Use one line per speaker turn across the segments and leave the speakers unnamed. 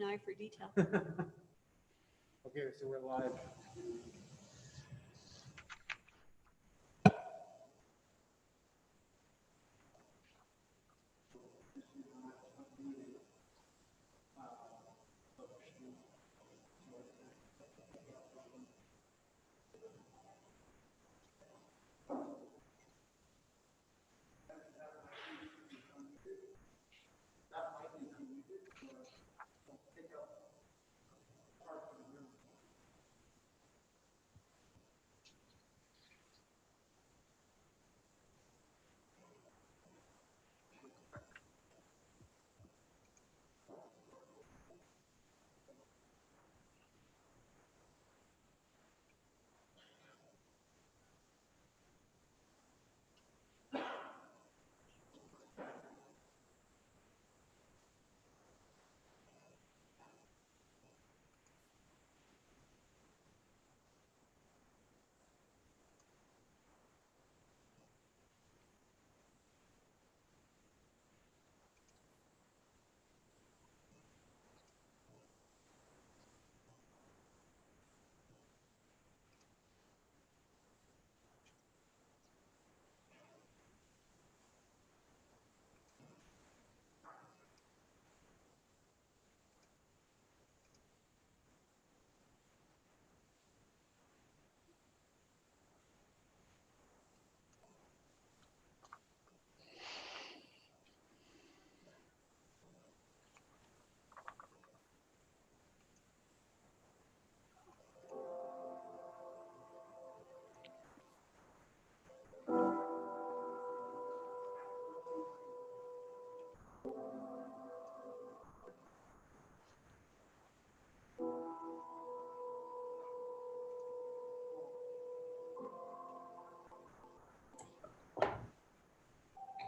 keen eye for detail.
Okay, so we're live.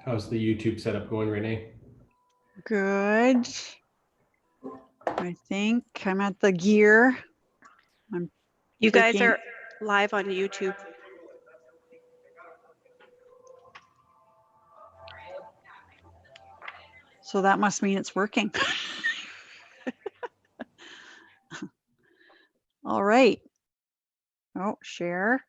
How's the YouTube setup going, Renee?
Good. I think I'm at the gear.
You guys
Taking-
are live on YouTube.
So that must mean it's working. All right. Oh, share.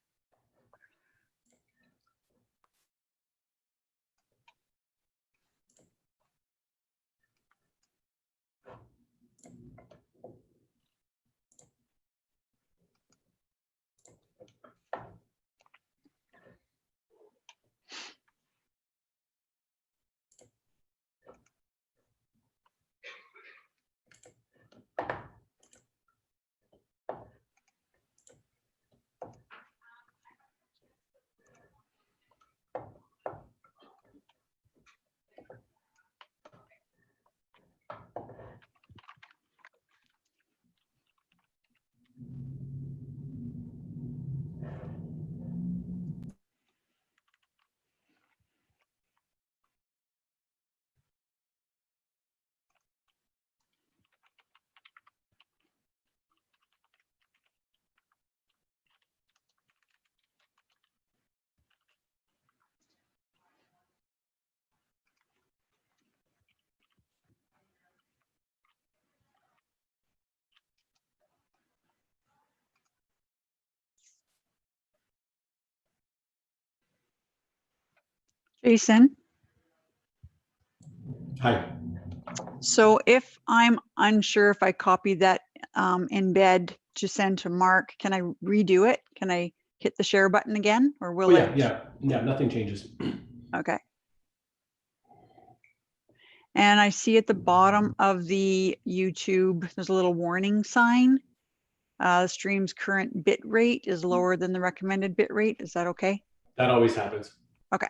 Jason.
Hi.
So if I'm unsure if I copy that embed to send to Mark, can I redo it? Can I hit the share button again, or will it?
Yeah, nothing changes.
Okay. And I see at the bottom of the YouTube, there's a little warning sign. The stream's current bit rate is lower than the recommended bit rate. Is that okay?
That always happens.
Okay.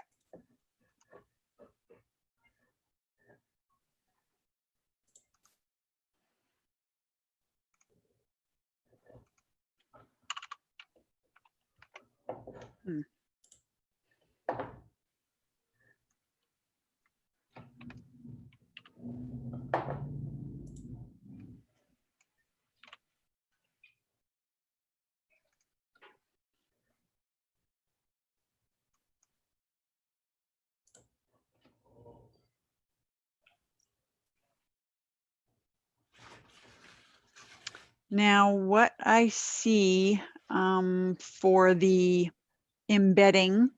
Now, what I see for the embedding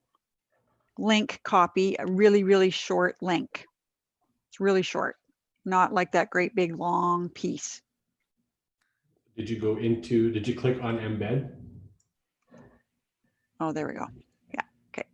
link copy, a really, really short link. It's really short, not like that great big long piece.
Did you click on embed?
Oh, there we go. Yeah, okay.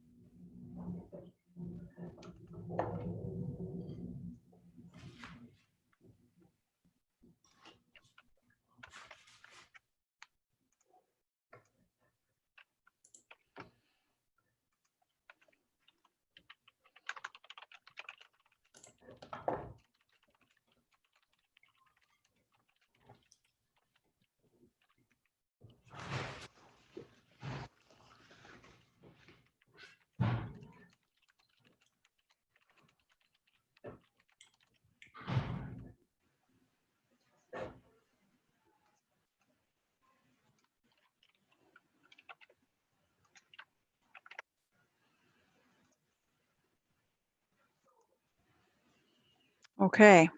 Okay.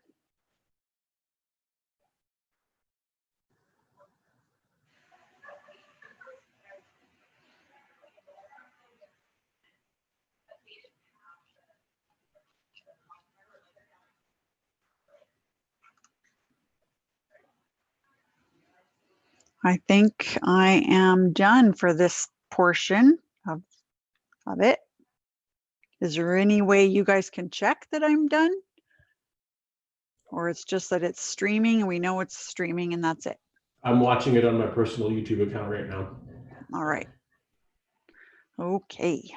I think I am done for this portion of it. Is there any way you guys can check that I'm done? Or it's just that it's streaming and we know it's streaming and that's it?
I'm watching it on my personal YouTube account right now.
All right. Okay.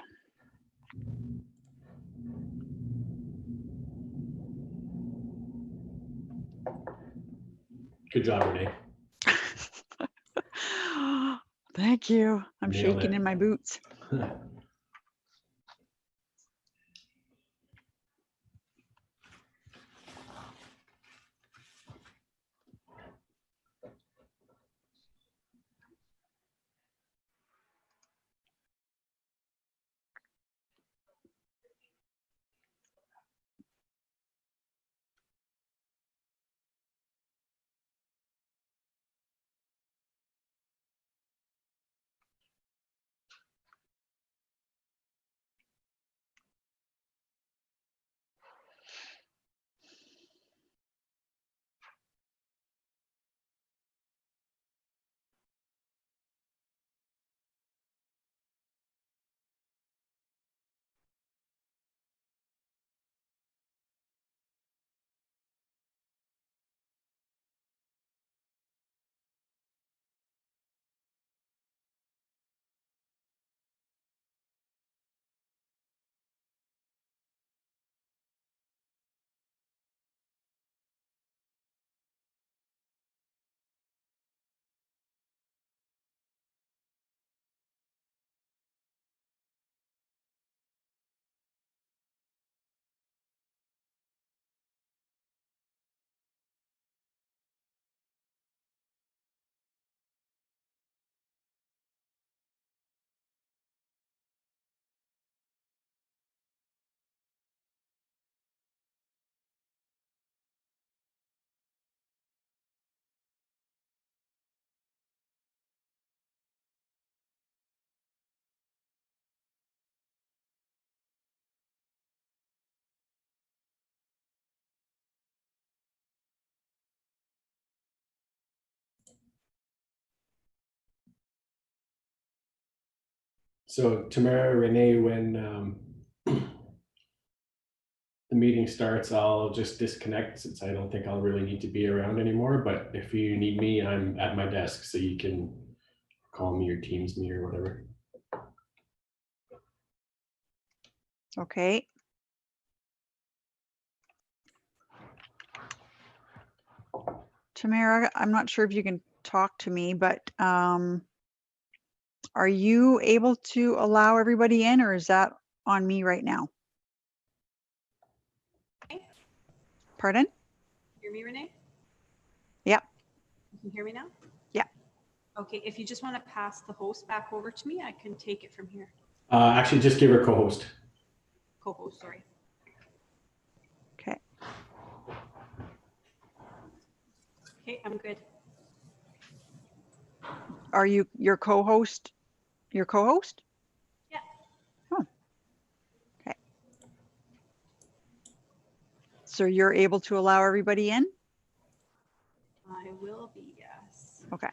Good job, Renee.
Thank you. I'm
Nailed
shaking
it.
in my boots.
So Tamara, Renee, when the meeting starts, I'll just disconnect since I don't think I'll really need to be around anymore. But if you need me, I'm at my desk, so you can call me or Teams me or whatever.
Okay. Tamara, I'm not sure if you can talk to me, but are you able to allow everybody in, or is that on me right now? Pardon?
Hear me, Renee?
Yep.
You can hear me now?
Yeah.
Okay, if you just want to pass the host back over to me, I can take it from here.
Actually, just give her co-host.
Co-host, sorry.
Okay.
Okay, I'm good.
Are you your co-host? Your co-host?
Yeah.
Oh. Okay. So you're able to allow everybody in?
I will be, yes.
Okay.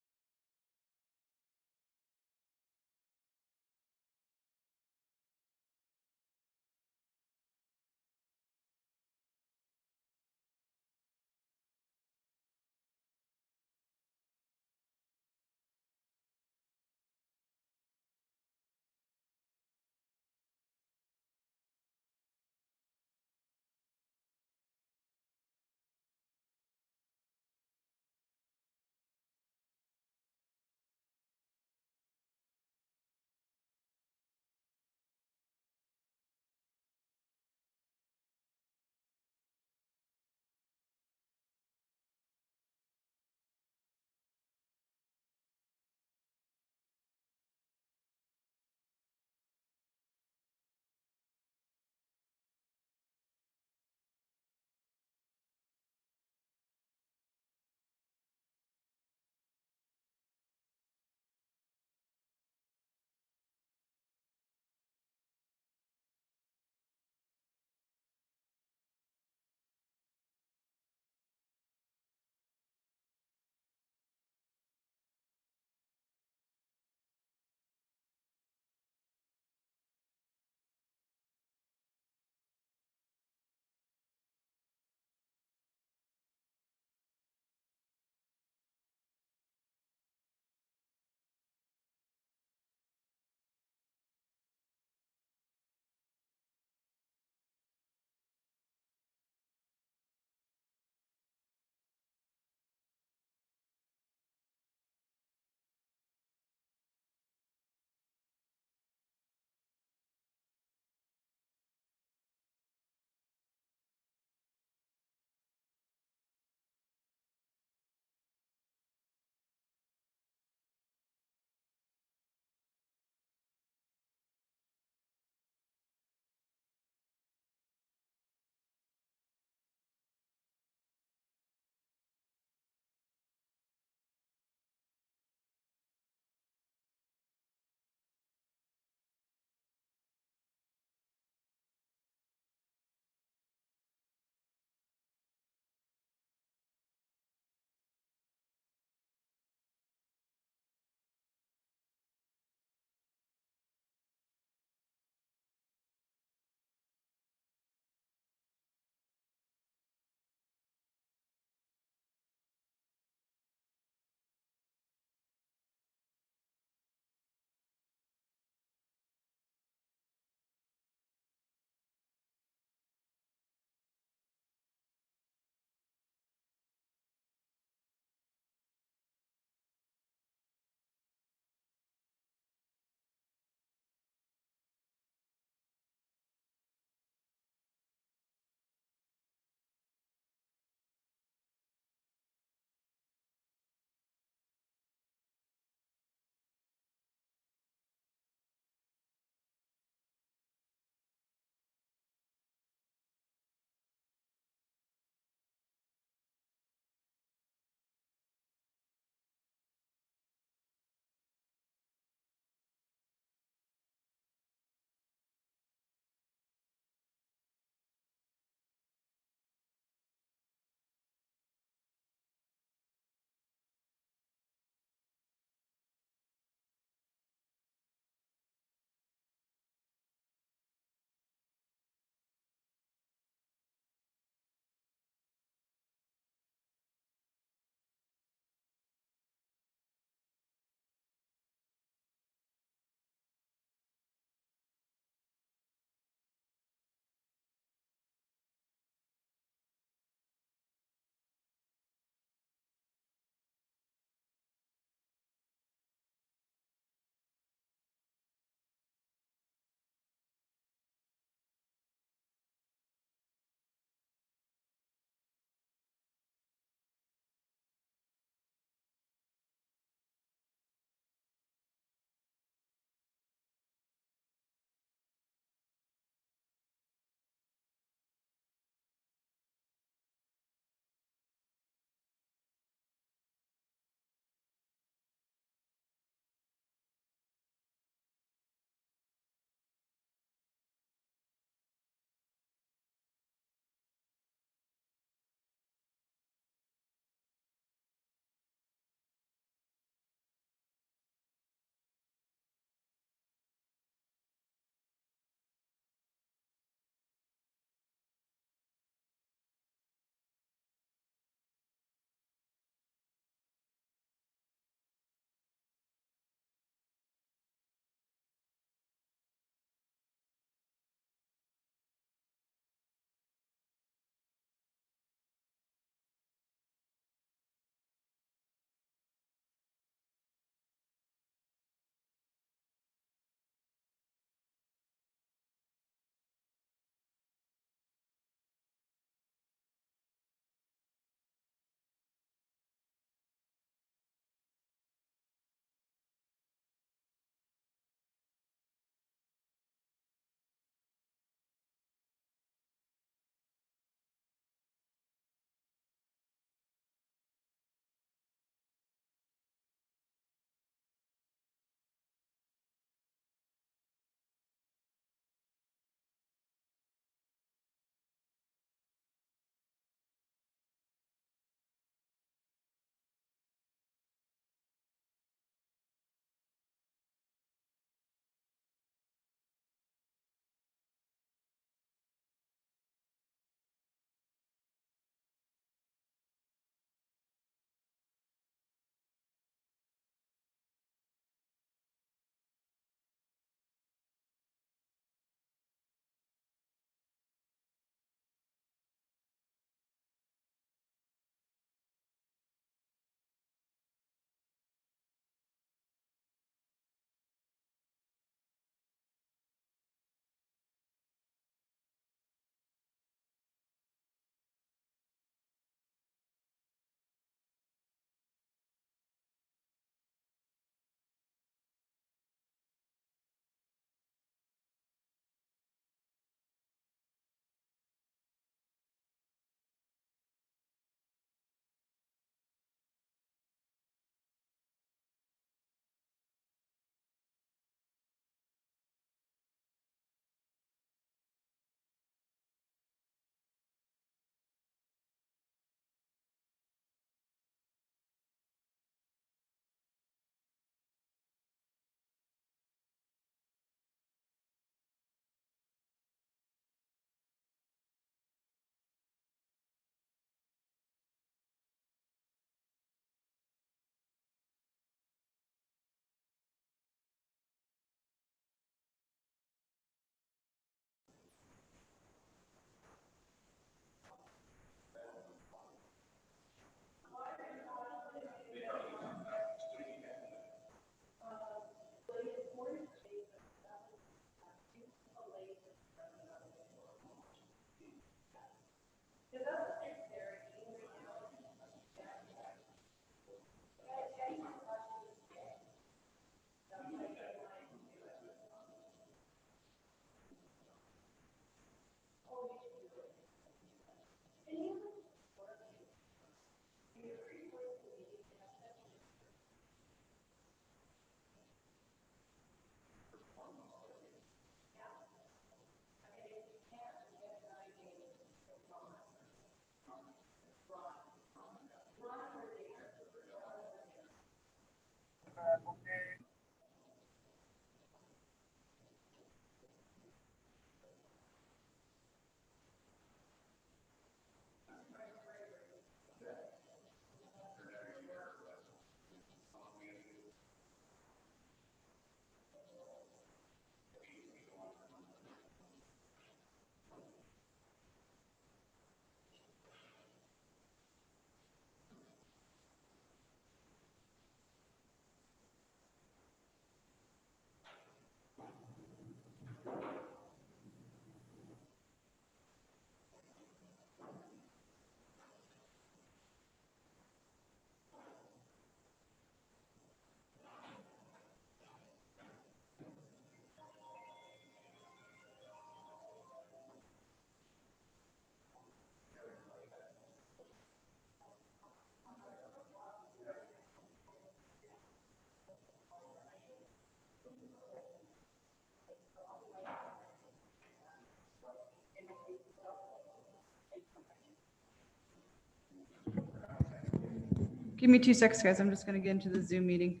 Give me 2 seconds, guys. I'm just going to get into the Zoom meeting.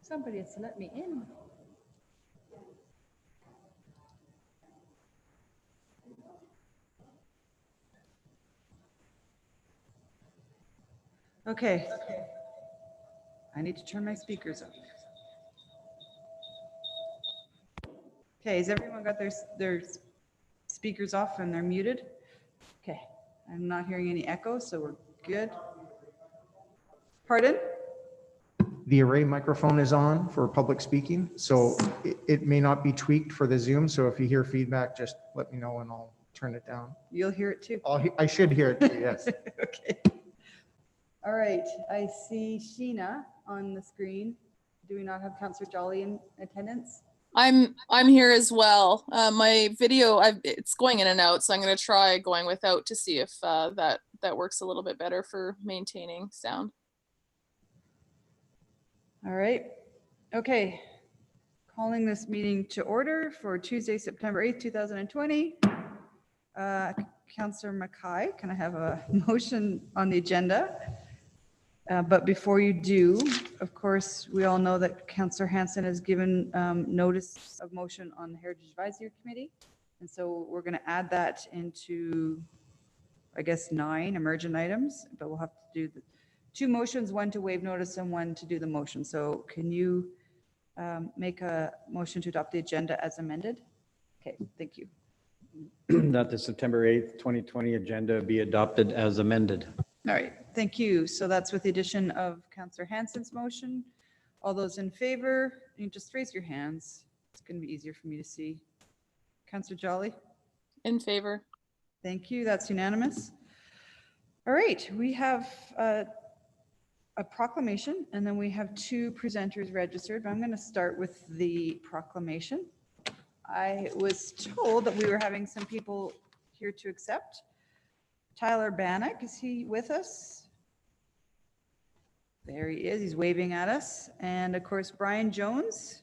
Somebody has to let me in. Okay. I need to turn my speakers up. Okay, has everyone got their speakers off and they're muted? Okay, I'm not hearing any echo, so we're good. Pardon?
The array microphone is on for public speaking, so it may not be tweaked for the Zoom. So if you hear feedback, just let me know and I'll turn it down.
You'll hear it too.
I should hear it too, yes.
Okay. All right, I see Sheena on the screen. Do we not have Councillor Jolly in attendance?
I'm here as well. My video, it's going in and out, so I'm going to try going without to see if that works a little bit better for maintaining sound.
All right. Okay. Calling this meeting to order for Tuesday, September 8th, 2020. Councillor Mackay, can I have a motion on the agenda? But before you do, of course, we all know that Councillor Hansen has given notice of motion on the Heritage Advisory Committee. And so we're going to add that into, I guess, 9 emergent items, but we'll have to do the 2 motions, one to waive notice and one to do the motion. So can you make a motion to adopt the agenda as amended? Okay, thank you.
That the September 8th, 2020 agenda be adopted as amended.
All right, thank you. So that's with the addition of Councillor Hansen's motion. All those in favor, you just raise your hands. It's going to be easier for me to see. Councillor Jolly?
In favor.
Thank you. That's unanimous. All right, we have a proclamation, and then we have 2 presenters registered. But I'm going to start with the proclamation. I was told that we were having some people here to accept. Tyler Bannock, is he with us? There he is. He's waving at us. And of course, Brian Jones.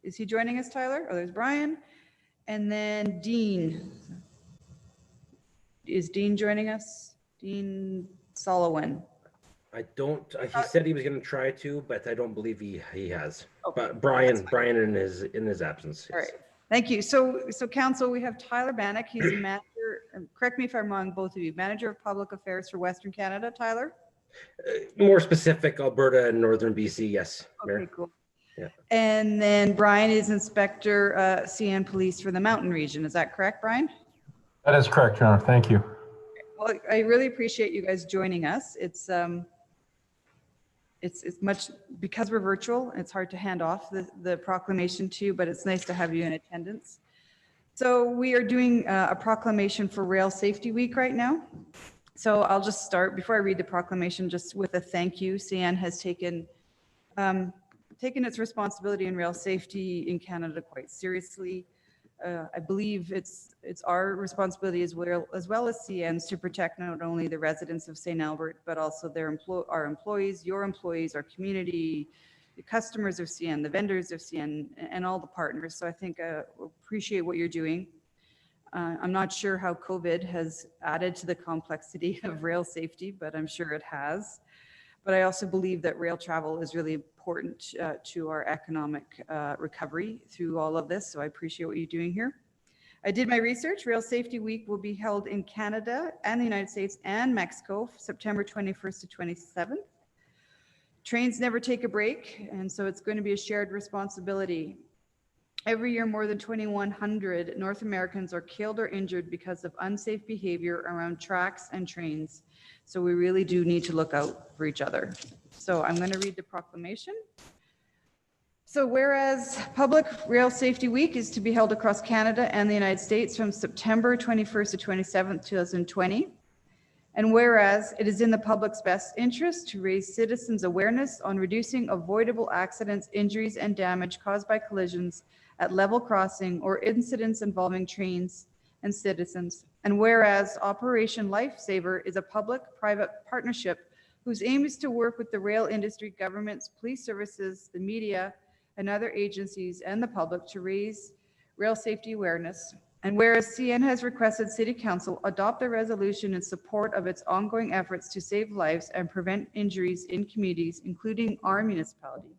Is he joining us, Tyler? Oh, there's Brian. And then Dean. Is Dean joining us? Dean Solowin.
I don't, he said he was going to try to, but I don't believe he has.
Okay.
But Brian in his absence.
All right. Thank you. So council, we have Tyler Bannock. He's a manager, correct me if I'm wrong, both of you, manager of public affairs for Western Canada, Tyler?
More specific, Alberta and Northern BC, yes, Mayor.
Okay, cool.
Yeah.
And then Brian is Inspector CN Police for the Mountain Region. Is that correct, Brian?
That is correct, Your Honor. Thank you.
Well, I really appreciate you guys joining us. It's much, because we're virtual, it's hard to hand off the proclamation to you, but it's nice to have you in attendance. So we are doing a proclamation for Rail Safety Week right now. So I'll just start, before I read the proclamation, just with a thank you. CN has taken its responsibility in rail safety in Canada quite seriously. I believe it's our responsibility as well as CN's to protect not only the residents of St. Albert, but also our employees, your employees, our community, the customers of CN, the vendors of CN, and all the partners. So I think appreciate what you're doing. I'm not sure how COVID has added to the complexity of rail safety, but I'm sure it has. But I also believe that rail travel is really important to our economic recovery through all of this. So I appreciate what you're doing here. I did my research. Rail Safety Week will be held in Canada and the United States and Mexico, September 21st to 27th. Trains never take a break, and so it's going to be a shared responsibility. Every year, more than 2,100 North Americans are killed or injured because of unsafe behavior around tracks and trains. So we really do need to look out for each other. So I'm going to read the proclamation. So whereas Public Rail Safety Week is to be held across Canada and the United States from September 21st to 27th, 2020. And whereas it is in the public's best interest to raise citizens' awareness on reducing avoidable accidents, injuries, and damage caused by collisions at level crossing or incidents involving trains and citizens. And whereas Operation Lifesaver is a public-private partnership whose aim is to work with the rail industry, governments, police services, the media, and other agencies and the public to raise rail safety awareness. And whereas CN has requested City Council adopt a resolution in support of its ongoing efforts to save lives and prevent injuries in communities, including our municipality.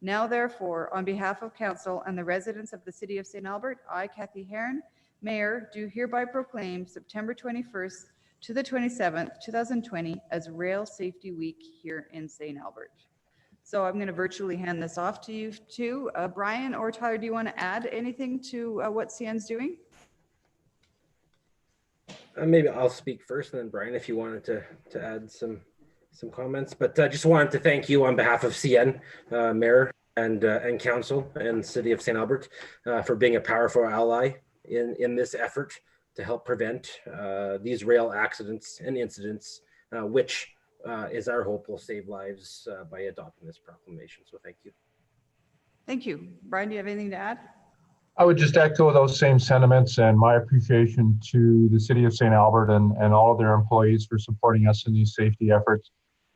Now, therefore, on behalf of Council and the residents of the City of St. Albert, I, Kathy Heron, Mayor, do hereby proclaim September 21st to the 27th, 2020 as Rail Safety Week here in St. Albert. So I'm going to virtually hand this off to you too. Brian or Tyler, do you want to add anything to what CN's doing?
Maybe I'll speak first, and then Brian, if you wanted to add some comments. But I just wanted to thank you on behalf of CN, Mayor and Council and City of St. Albert for being a powerful ally in this effort to help prevent these rail accidents and incidents, which is our hope will save lives by adopting this proclamation. So thank you.
Thank you. Brian, do you have anything to add?
I would just echo those same sentiments and my appreciation to the City of St. Albert and all of their employees for supporting us in these safety efforts.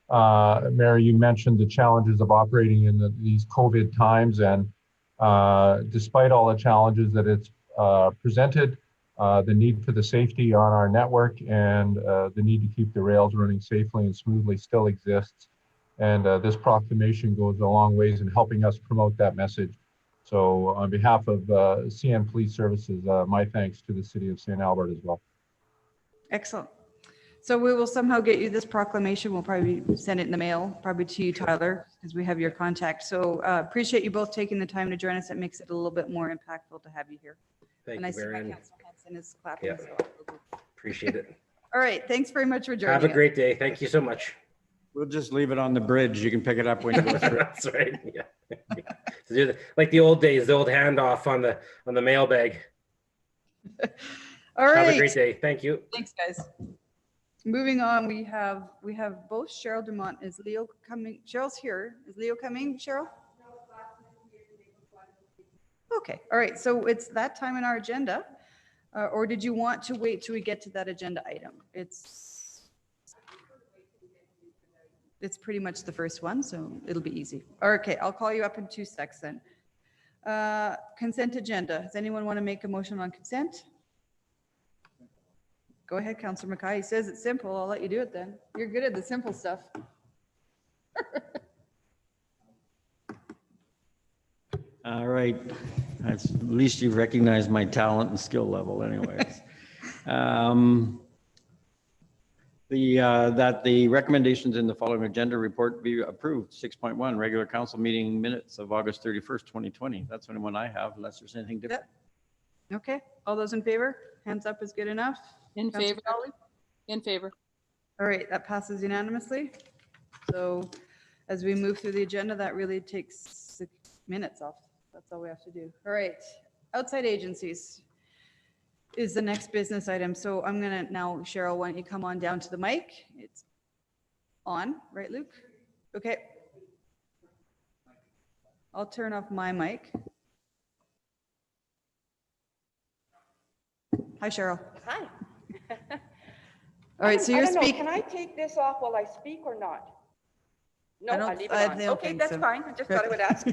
Mary, you mentioned the challenges of operating in these COVID times, and despite all the challenges that it's presented, the need for the safety on our network and the need to keep the rails running safely and smoothly still exists. And this proclamation goes a long ways in helping us promote that message. So on behalf of CN Police Services, my thanks to the City of St. Albert as well.
Excellent. So we will somehow get you this proclamation. We'll probably send it in the mail, probably to you, Tyler, because we have your contact. So appreciate you both taking the time to join us. It makes it a little bit more impactful to have you here.
Thank
and
you,
I see my
Marianne.
Council Hanson is clapping.
Yeah.
So
Appreciate it.
all right. Thanks very much for joining
Have a
us.
great day. Thank you so much.
We'll just leave it on the bridge. You can pick it up when you go through.
That's right. Yeah. Like the old days, the old handoff on the mailbag.
All right.
Have a great day. Thank you.
Thanks, guys. Moving on, we have both Cheryl Dumont. Is Leo coming? Cheryl's here. Is Leo coming, Cheryl? Okay. All right. So it's that time in our agenda. Or did you want to wait till we get to that agenda item? It's pretty much the first one, so it'll be easy. Okay, I'll call you up in 2 seconds then. Consent agenda. Does anyone want to make a motion on consent? Go ahead, Councillor Mackay. He says it's simple. I'll let you do it then. You're good at the simple stuff.
All right. At least you've recognized my talent and skill level anyways. That the recommendations in the following agenda report be approved. 6.1, regular council meeting minutes of August 31st, 2020. That's the only one I have, unless there's anything different.
Okay, all those in favor? Hands up is good enough.
In
Councillor
favor.
Crowley?
In favor.
All right, that passes unanimously. So as we move through the agenda, that really takes 6 minutes off. That's all we have to do. All right, outside agencies is the next business item. So I'm gonna now, Cheryl, why don't you come on down to the mic? It's on, right, Luke? Okay. I'll turn off my mic. Hi, Cheryl.
Hi.
All right, so
I
you're
don't know,
speaking.
can I take this off while I speak or not? No,
I don't-
I leave
I
it on.
don't
Okay,
think
that's
so.
fine. I just thought I would ask.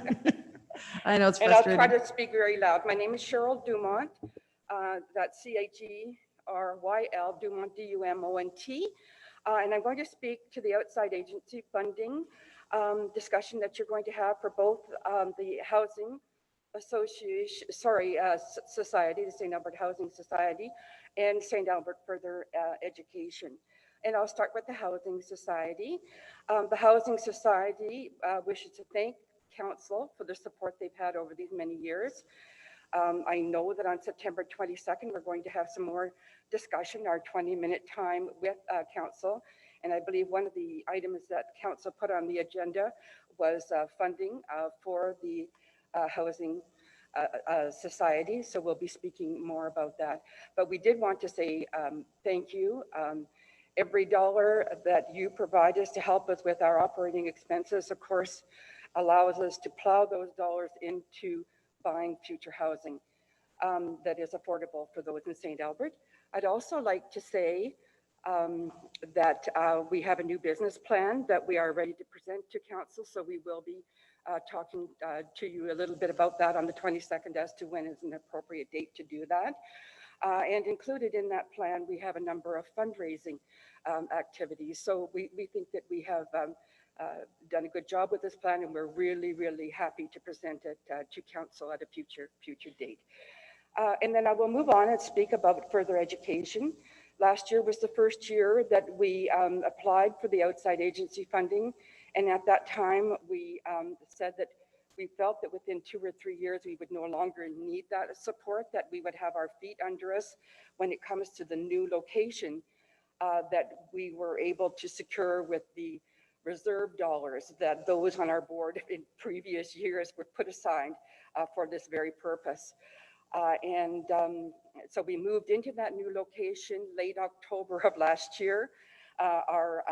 I know it's
And I'll try
frustrating.
to speak very loud. My name is Cheryl Dumont. That's CHERYL, Dumont, DUMONT. And I'm going to speak to the outside agency funding discussion that you're going to have for both the Housing Association, Society, the St. Albert Housing Society, and St. Albert Further Education. And I'll start with the Housing Society. The Housing Society wishes to thank Council for the support they've had over these many years. I know that on September 22nd, we're going to have some more discussion, our 20-minute time with Council. And I believe one of the items that Council put on the agenda was funding for the Housing Society. So we'll be speaking more about that. But we did want to say thank you. Every dollar that you provide us to help us with our operating expenses, of course, allows us to plow those dollars into buying future housing that is affordable for those in St. Albert. I'd also like to say that we have a new business plan that we are ready to present to Council. So we will be talking to you a little bit about that on the 22nd as to when is an appropriate date to do that. And included in that plan, we have a number of fundraising activities. So we think that we have done a good job with this plan, and we're really, really happy to present it to Council at a future date. And then I will move on and speak about further education. Last year was the first year that we applied for the outside agency funding. And at that time, we said that we felt that within 2 or 3 years, we would no longer need that support, that we would have our feet under us when it comes to the new location that we were able to secure with the reserve dollars that those on our board in previous years were put aside for this very purpose. So we moved into that new location late October of last year. Our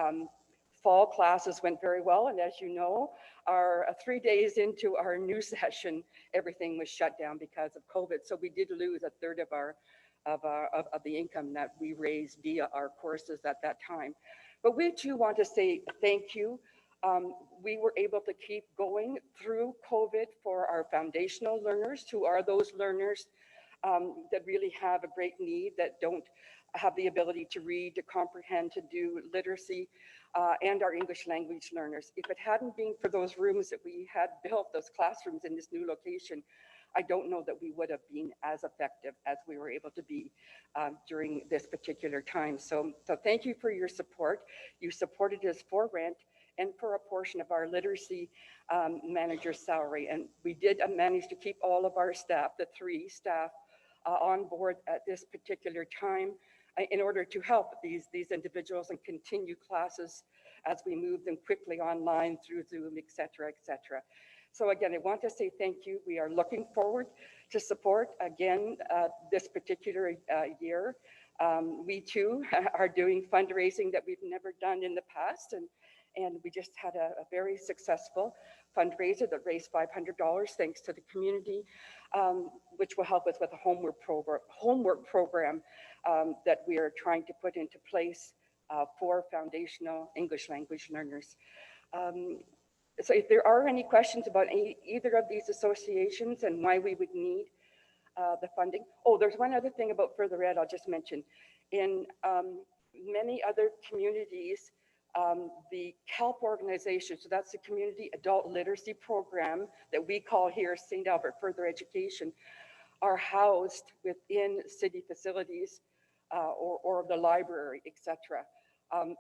fall classes went very well, and as you know, our 3 days into our new session, everything was shut down because of COVID. So we did lose a third of the income that we raised via our courses at that time. But we too want to say thank you. We were able to keep going through COVID for our foundational learners, who are those learners that really have a great need, that don't have the ability to read, to comprehend, to do literacy, and our English language learners. If it hadn't been for those rooms that we had built, those classrooms in this new location, I don't know that we would have been as effective as we were able to be during this particular time. So thank you for your support. You supported us for rent and for a portion of our literacy manager's salary. And we did manage to keep all of our staff, the 3 staff, on board at this particular time in order to help these individuals and continue classes as we move them quickly online through Zoom, et cetera, et cetera. So again, I want to say thank you. We are looking forward to support again this particular year. We too are doing fundraising that we've never done in the past, and we just had a very successful fundraiser that raised $500 thanks to the community, which will help us with a homework program that we are trying to put into place for foundational English language learners. So if there are any questions about either of these associations and why we would need the funding. Oh, there's one other thing about further ed I'll just mention. In many other communities, the CALP organization, so that's the Community Adult Literacy Program that we call here St. Albert Further Education, are housed within city facilities or the library, etc.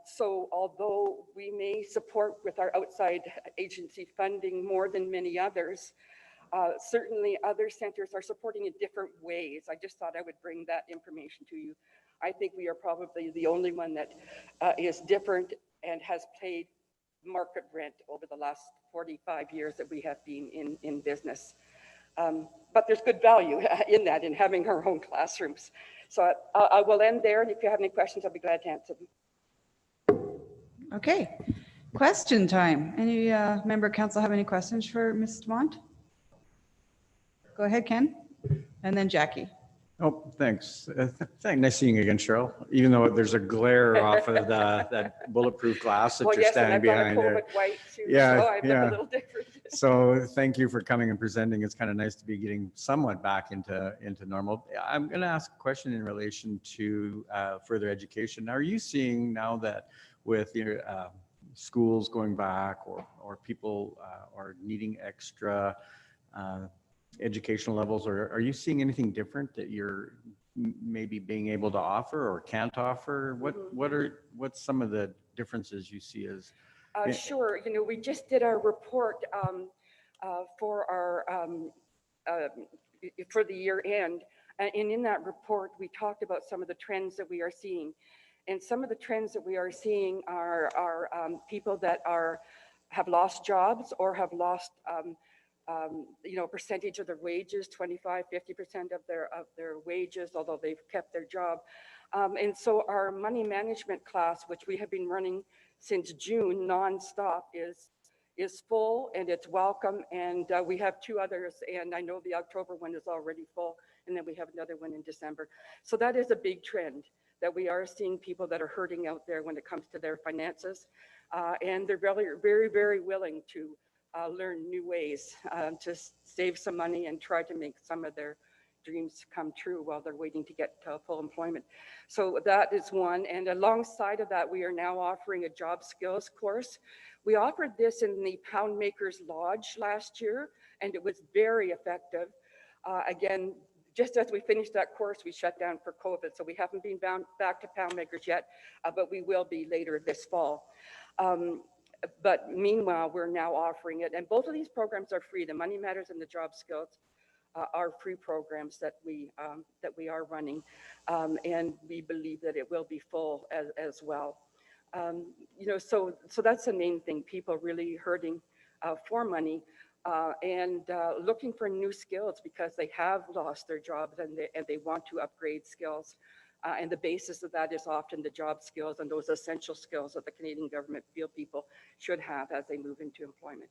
So although we may support with our outside agency funding more than many others, certainly other centers are supporting in different ways. I just thought I would bring that information to you. I think we are probably the only one that is different and has paid market rent over the last 45 years that we have been in business. But there's good value in that, in having our own classrooms. So I will end there, and if you have any questions, I'll be glad to answer them.
Okay, question time. Any member of council have any questions for Ms. Dumont? Go ahead, Ken, and then Jackie.
Oh, thanks. Nice seeing you again, Cheryl. Even though there's a glare off of that bulletproof glass that
Well,
you're
yes, and
standing
I've got a
behind there.
COVID white too,
Yeah,
so I look
yeah.
a little different.
So thank you for coming and presenting. It's kind of nice to be getting somewhat back into normal. I'm going to ask a question in relation to further education. Are you seeing now that with your schools going back or people are needing extra educational levels, or are you seeing anything different that you're maybe being able to offer or can't offer? What's some of the differences you see as?
Sure. You know, we just did our report for our for the year end, and in that report we talked about some of the trends that we are seeing, and some of the trends that we are seeing are people that have lost jobs or have lost you know, percentage of their wages, 25, 50% of their wages, although they've kept their job. And so our money management class, which we have been running since June nonstop, is full and it's welcome. And we have 2 others, and I know the October one is already full, and then we have another one in December. So that is a big trend, that we are seeing people that are hurting out there when it comes to their finances. And they're very, very willing to learn new ways to save some money and try to make some of their dreams come true while they're waiting to get full employment. So that is one. And alongside of that, we are now offering a job skills course. We offered this in the Pound Makers Lodge last year, and it was very effective. Again, just as we finished that course, we shut down for COVID. So we haven't been back to Pound Makers yet, but we will be later this fall. But meanwhile, we're now offering it. And both of these programs are free. The Money Matters and the Job Skills are free programs that we are running. And we believe that it will be full as well. You know, so that's the main thing, people really hurting for money and looking for new skills because they have lost their jobs and they want to upgrade skills. And the basis of that is often the job skills and those essential skills that the Canadian government feel people should have as they move into employment.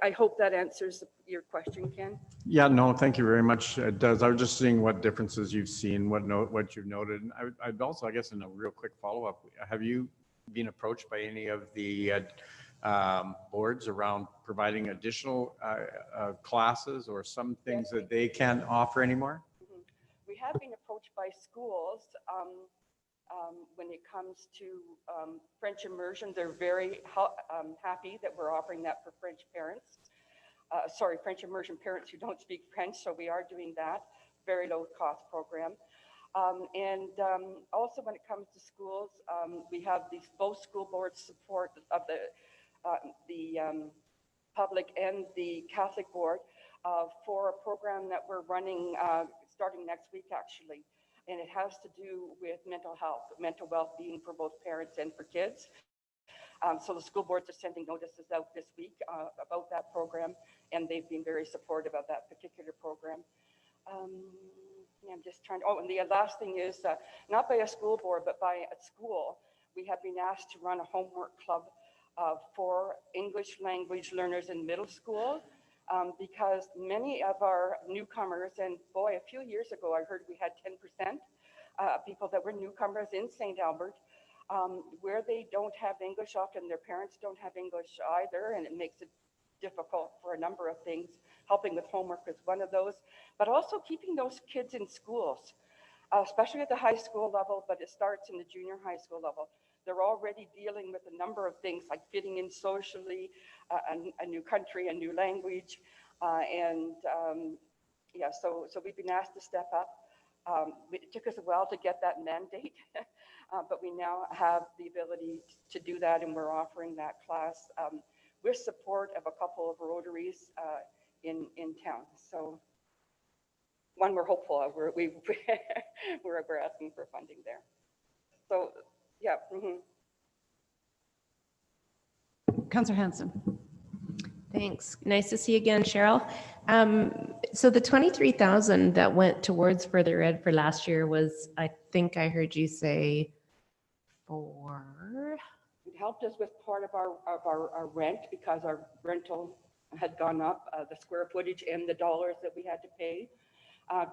I hope that answers your question, Ken.
Yeah, no, thank you very much. It does. I was just seeing what differences you've seen, what you've noted. And I'd also, I guess, in a real quick follow-up, have you been approached by any of the boards around providing additional classes or some things that they can't offer anymore?
We have been approached by schools when it comes to French immersion. They're very happy that we're offering that for French parents. Sorry, French immersion parents who don't speak French. So we are doing that, very low cost program. And also when it comes to schools, we have both school boards support of the public and the Catholic board for a program that we're running starting next week, actually. And it has to do with mental health, mental well-being for both parents and for kids. So the school boards are sending notices out this week about that program, and they've been very supportive of that particular program. I'm just trying to, and the last thing is not by a school board, but by a school. We have been asked to run a homework club for English language learners in middle school. Because many of our newcomers, and boy, a few years ago, I heard we had 10% people that were newcomers in St. Albert, where they don't have English, often their parents don't have English either, and it makes it difficult for a number of things. Helping with homework is one of those, but also keeping those kids in schools, especially at the high school level, but it starts in the junior high school level. They're already dealing with a number of things like fitting in socially, a new country, a new language. Yeah, so we've been asked to step up It took us a while to get that mandate, but we now have the ability to do that, and we're offering that class with support of a couple of Rotaries in town. So one, we're hopeful of. We're asking for funding there. So yeah.
Councillor Hanson.
Thanks. Nice to see you again, Cheryl. So the 23,000 that went towards further ed for last year was, I think I heard you say, for?
It helped us with part of our rent because our rental had gone up, the square footage and the dollars that we had to pay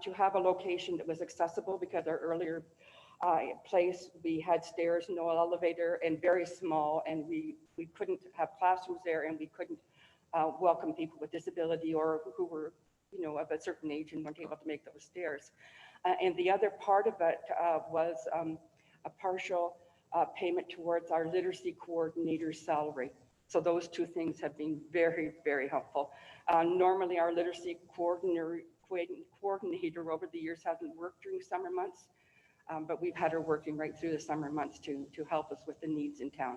to have a location that was accessible, because our earlier place, we had stairs, no elevator, and very small, and we couldn't have classrooms there, and we couldn't welcome people with disability or who were, of a certain age and weren't able to make those stairs. And the other part of it was a partial payment towards our literacy coordinator's salary. So those two things have been very, very helpful. Normally, our literacy coordinator over the years hasn't worked during summer months, but we've had her working right through the summer months to help us with the needs in town.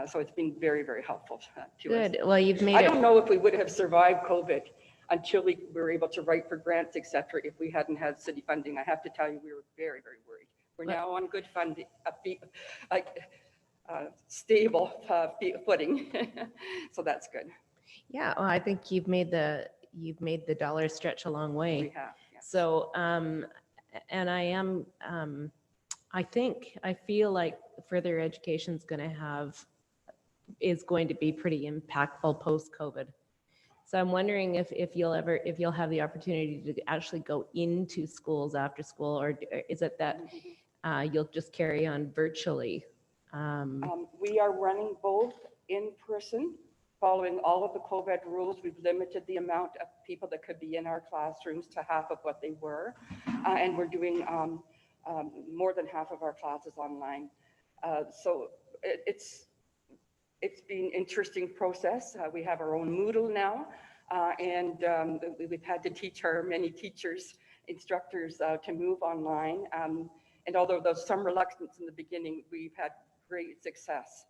So it's been very, very helpful to us.
Good. Well, you've made
I
it.
don't know if we would have survived COVID until we were able to write for grants, et cetera, if we hadn't had city funding. I have to tell you, we were very, very worried. We're now on good funding, stable footing. So that's good.
Yeah, well, I think you've made the dollars stretch a long way.
We have. Yeah.
So, and I feel like further education is going to be pretty impactful post-COVID. So I'm wondering if you'll have the opportunity to actually go into schools after school, or is it that you'll just carry on virtually?
We are running both in person, following all of the COVID rules. We've limited the amount of people that could be in our classrooms to half of what they were. And we're doing more than half of our classes online. So it's been an interesting process. We have our own Moodle now, and we've had to teach our many teachers, instructors to move online. And although there's some reluctance in the beginning, we've had great success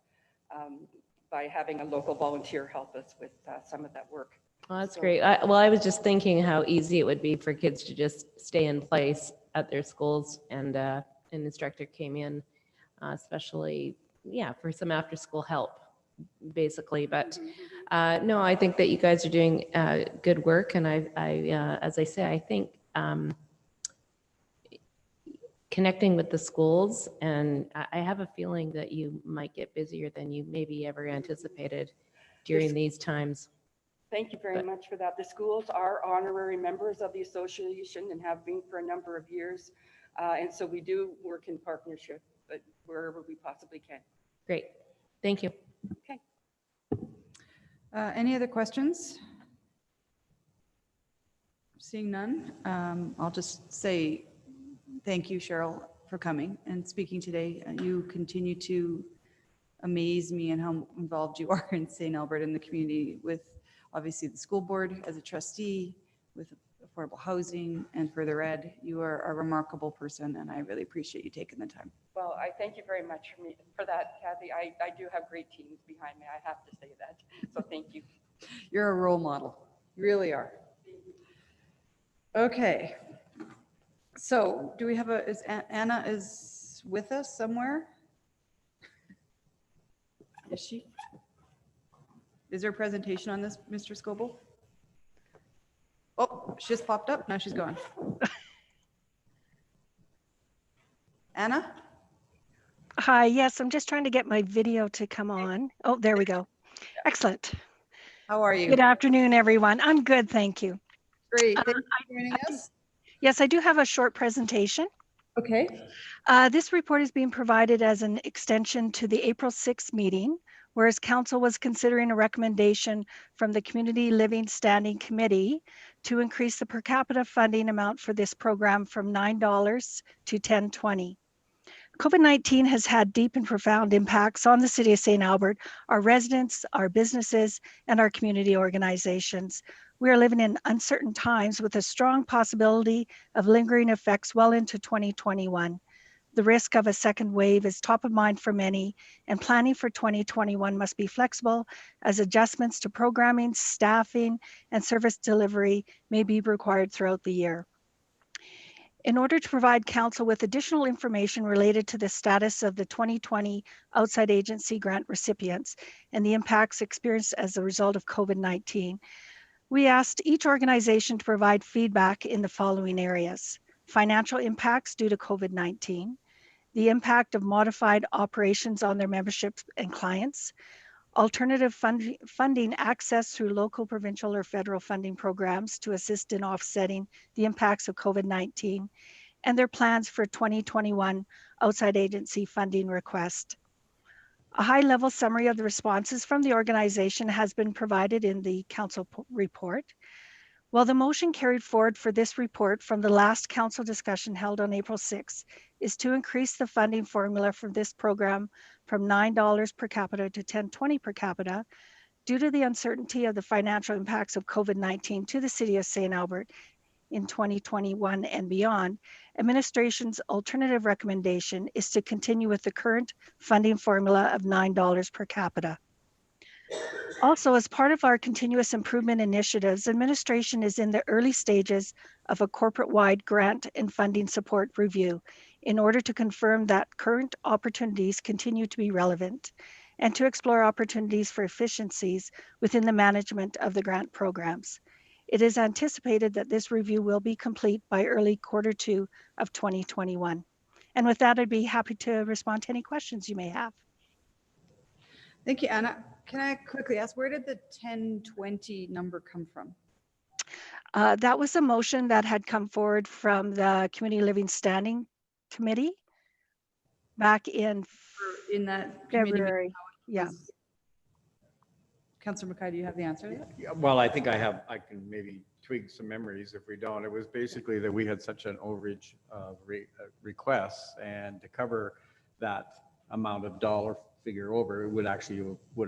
by having a local volunteer help us with some of that work.
Well, that's great. I was just thinking how easy it would be for kids to just stay in place at their schools, and an instructor came in, especially, for some after-school help, basically. But no, I think that you guys are doing good work, and I as I say, I think connecting with the schools, and I have a feeling that you might get busier than you maybe ever anticipated during these times.
Thank you very much for that. The schools are honorary members of the association and have been for a number of years. And so we do work in partnership, but wherever we possibly can.
Great. Thank you.
Okay.
Any other questions? Seeing none, I'll just say thank you, Cheryl, for coming and speaking today. You continue to amaze me and how involved you are in St. Albert and the community, with obviously the school board as a trustee, with affordable housing and further ed. You are a remarkable person, and I really appreciate you taking the time.
Well, I thank you very much for that, Kathy. I do have great teams behind me. I have to say that. So thank you.
You're a role model. You really are. Okay. So do we have Anna is with us somewhere? Is she? Is there a presentation on this, Mr. Scoble? Oh, she just popped up. Now she's gone. Anna?
Hi, yes, I'm just trying to get my video to come on. Oh, there we go. Excellent.
How are you?
Good afternoon, everyone. I'm good, thank you.
Great. Thank you for joining us.
Yes, I do have a short presentation.
Okay.
This report is being provided as an extension to the April 6th meeting, whereas Council was considering a recommendation from the Community Living Standing Committee to increase the per capita funding amount for this program from $9 to $10.20. COVID-19 has had deep and profound impacts on the City of St. Albert, our residents, our businesses, and our community organizations. We are living in uncertain times with a strong possibility of lingering effects well into 2021. The risk of a second wave is top of mind for many, and planning for 2021 must be flexible as adjustments to programming, staffing, and service delivery may be required throughout the year. In order to provide Council with additional information related to the status of the 2020 outside agency grant recipients and the impacts experienced as a result of COVID-19, we asked each organization to provide feedback in the following areas: financial impacts due to COVID-19, the impact of modified operations on their memberships and clients, alternative funding access through local, provincial, or federal funding programs to assist in offsetting the impacts of COVID-19, and their plans for 2021 outside agency funding request. A high-level summary of the responses from the organization has been provided in the Council report. While the motion carried forward for this report from the last Council discussion held on April 6 is to increase the funding formula for this program from $9 per capita to $10.20 per capita, due to the uncertainty of the financial impacts of COVID-19 to the City of St. Albert in 2021 and beyond, administration's alternative recommendation is to continue with the current funding formula of $9 per capita. Also, as part of our continuous improvement initiatives, administration is in the early stages of a corporate-wide grant and funding support review in order to confirm that current opportunities continue to be relevant and to explore opportunities for efficiencies within the management of the grant programs. It is anticipated that this review will be complete by early Q2 of 2021. And with that, I'd be happy to respond to any questions you may have.
Thank you, Anna. Can I quickly ask, where did the 1020 number come from?
That was a motion that had come forward from the Community Living Standing Committee back in
that committee meeting,
February. Yeah.
Councillor McKay, do you have the answer to that?
Yeah, well, I think I can maybe tweak some memories if we don't. It was basically that we had such an overage of requests, and to cover that amount of dollar figure over, it would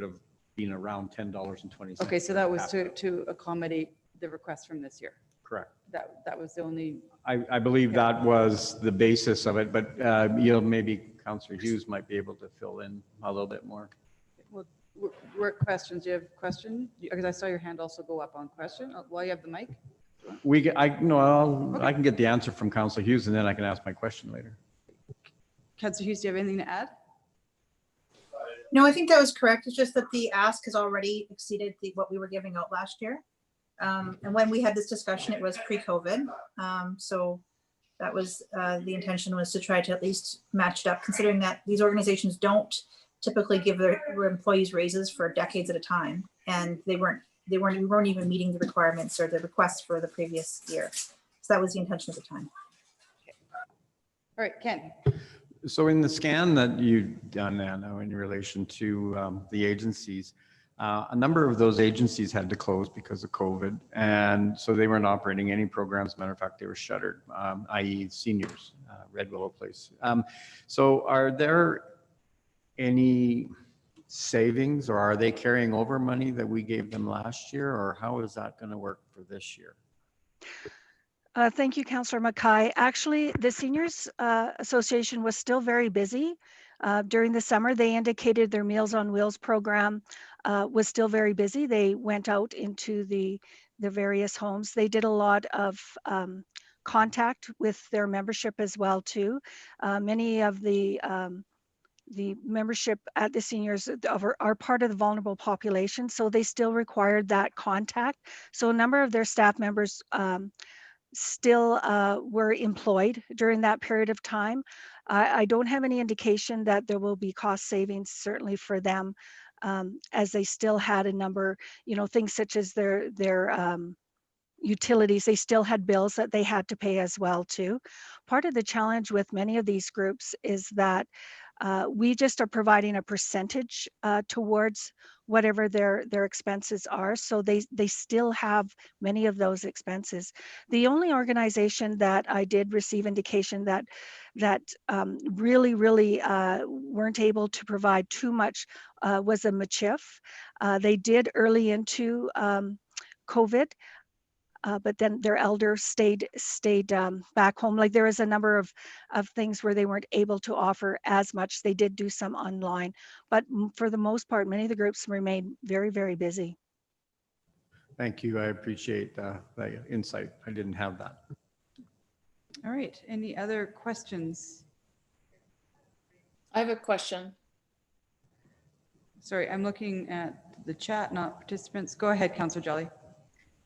have been around $10.20.
Okay, so that was to accommodate the request from this year.
Correct.
That was the only.
I believe that was the basis of it, but maybe Councillor Hughes might be able to fill in a little bit more.
Well, work questions. Do you have a question? Because I saw your hand also go up on question. While you have the mic.
I can get the answer from Councillor Hughes, and then I can ask my question later.
Councillor Hughes, do you have anything to add?
No, I think that was correct. It's just that the ask has already exceeded what we were giving out last year. And when we had this discussion, it was pre-COVID. So that was the intention, was to try to at least match it up, considering that these organizations don't typically give their employees raises for decades at a time. And we weren't even meeting the requirements or the requests for the previous year. So that was the intention at the time.
Okay. All right, Ken.
So in the scan that you've done, Anna, in relation to the agencies, a number of those agencies had to close because of COVID. And so they weren't operating any programs. Matter of fact, they were shuttered, i.e. seniors, Red Willow Place. So are there any savings, or are they carrying over money that we gave them last year, or how is that going to work for this year?
Thank you, Councillor McKay. Actually, the Seniors Association was still very busy. During the summer, they indicated their Meals on Wheels program was still very busy. They went out into the various homes. They did a lot of contact with their membership as well too. Many of the membership at the seniors are part of the vulnerable population, so they still required that contact. So a number of their staff members still were employed during that period of time. I don't have any indication that there will be cost savings, certainly for them, as they still had a number, things such as their utilities. They still had bills that they had to pay as well too. Part of the challenge with many of these groups is that we just are providing a percentage towards whatever their expenses are. So they still have many of those expenses. The only organization that I did receive indication that really weren't able to provide too much was a Machif. They did early into COVID. But then their elders stayed back home. Like there was a number of things where they weren't able to offer as much. They did do some online, but for the most part, many of the groups remained very, very busy.
Thank you. I appreciate that insight. I didn't have that.
All right. Any other questions?
I have a question.
Sorry, I'm looking at the chat, not participants. Go ahead, Councillor Jolly.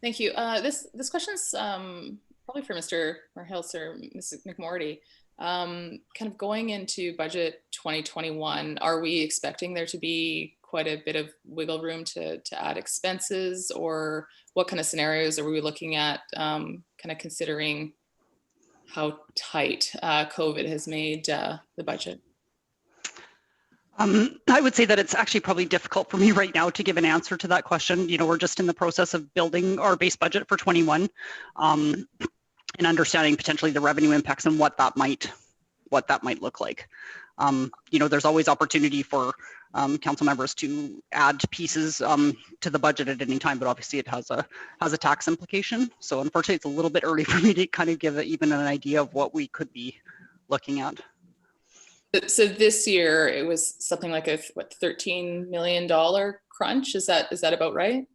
Thank you. This question's probably for Mr. Marhils or Mrs. McMorty. Kind of going into budget 2021, are we expecting there to be quite a bit of wiggle room to add expenses, or what kind of scenarios are we looking at, kind of considering how tight COVID has made the budget?
I would say that it's actually probably difficult for me right now to give an answer to that question. You know, we're just in the process of building our base budget for 21 and understanding potentially the revenue impacts and what that might look like. You know, there's always opportunity for council members to add pieces to the budget at any time, but obviously it has a tax implication. So unfortunately, it's a little bit early for me to kind of give even an idea of what we could be looking at.
So this year it was something like a $13 million crunch. Is that about right?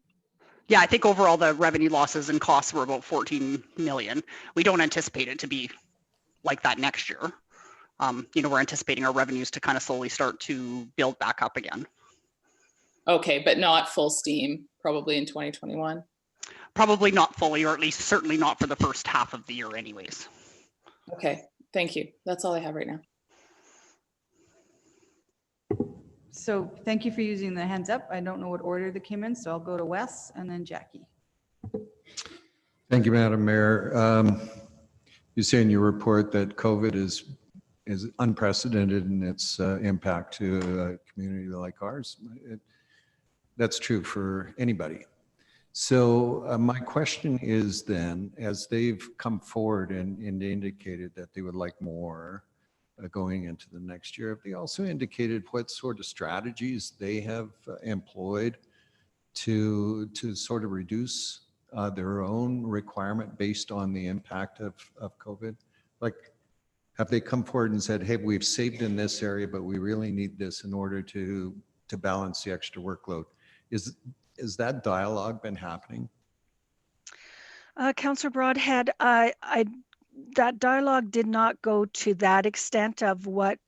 Yeah, I think overall the revenue losses and costs were about 14 million. We don't anticipate it to be like that next year. You know, we're anticipating our revenues to kind of slowly start to build back up again.
Okay, but not full steam, probably in 2021.
Probably not fully, or at least certainly not for the first half of the year anyways.
Okay, thank you. That's all I have right now.
So thank you for using the hands up. I don't know what order they came in, so I'll go to Wes and then Jackie.
Thank you, Madam Mayor. You say in your report that COVID is unprecedented in its impact to a community like ours. That's true for anybody. So my question is then, as they've come forward and indicated that they would like more going into the next year, have they also indicated what sort of strategies they have employed to sort of reduce their own requirement based on the impact of COVID? Like, have they come forward and said, hey, we've saved in this area, but we really need this in order to balance the extra workload? Is that dialogue been happening?
Councillor Broadhead, that dialogue did not go to that extent of what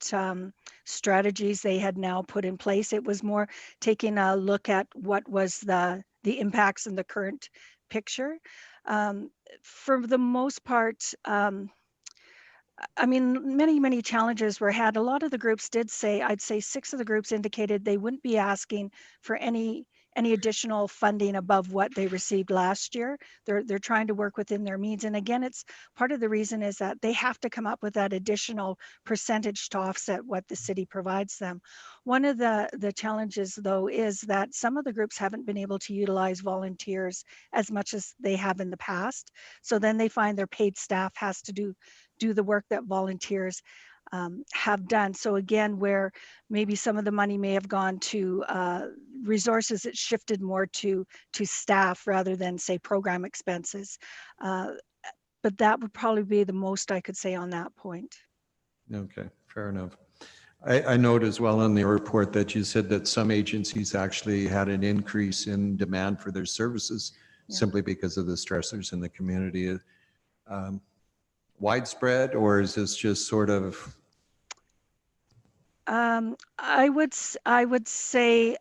strategies they had now put in place. It was more taking a look at what was the impacts in the current picture. For the most part, I mean, many challenges were had. A lot of the groups did say, I'd say 6 of the groups indicated they wouldn't be asking for any additional funding above what they received last year. They're trying to work within their means. And again, it's part of the reason is that they have to come up with that additional percentage to offset what the city provides them. One of the challenges though is that some of the groups haven't been able to utilize volunteers as much as they have in the past. So then they find their paid staff has to do the work that volunteers have done. So again, where maybe some of the money may have gone to resources, it shifted more to staff rather than say program expenses. But that would probably be the most I could say on that point.
Okay, fair enough. I note as well in the report that you said that some agencies actually had an increase in demand for their services simply because of the stressors in the community. Widespread, or is this just sort of?
I would say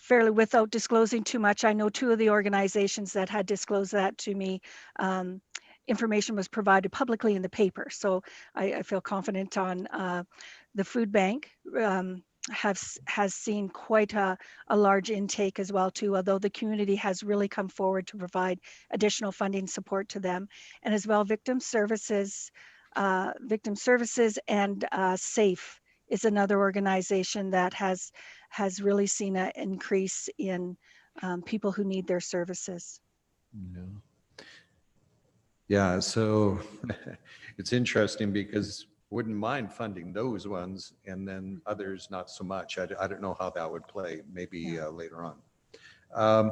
fairly, without disclosing too much. I know 2 of the organizations that had disclosed that to me. Information was provided publicly in the paper, so I feel confident on the food bank. Has seen quite a large intake as well too, although the community has really come forward to provide additional funding support to them. And as well, victim services and SAFE is another organization that has really seen an increase in people who need their services.
Yeah, so it's interesting because wouldn't mind funding those ones and then others not so much. I don't know how that would play, maybe later on.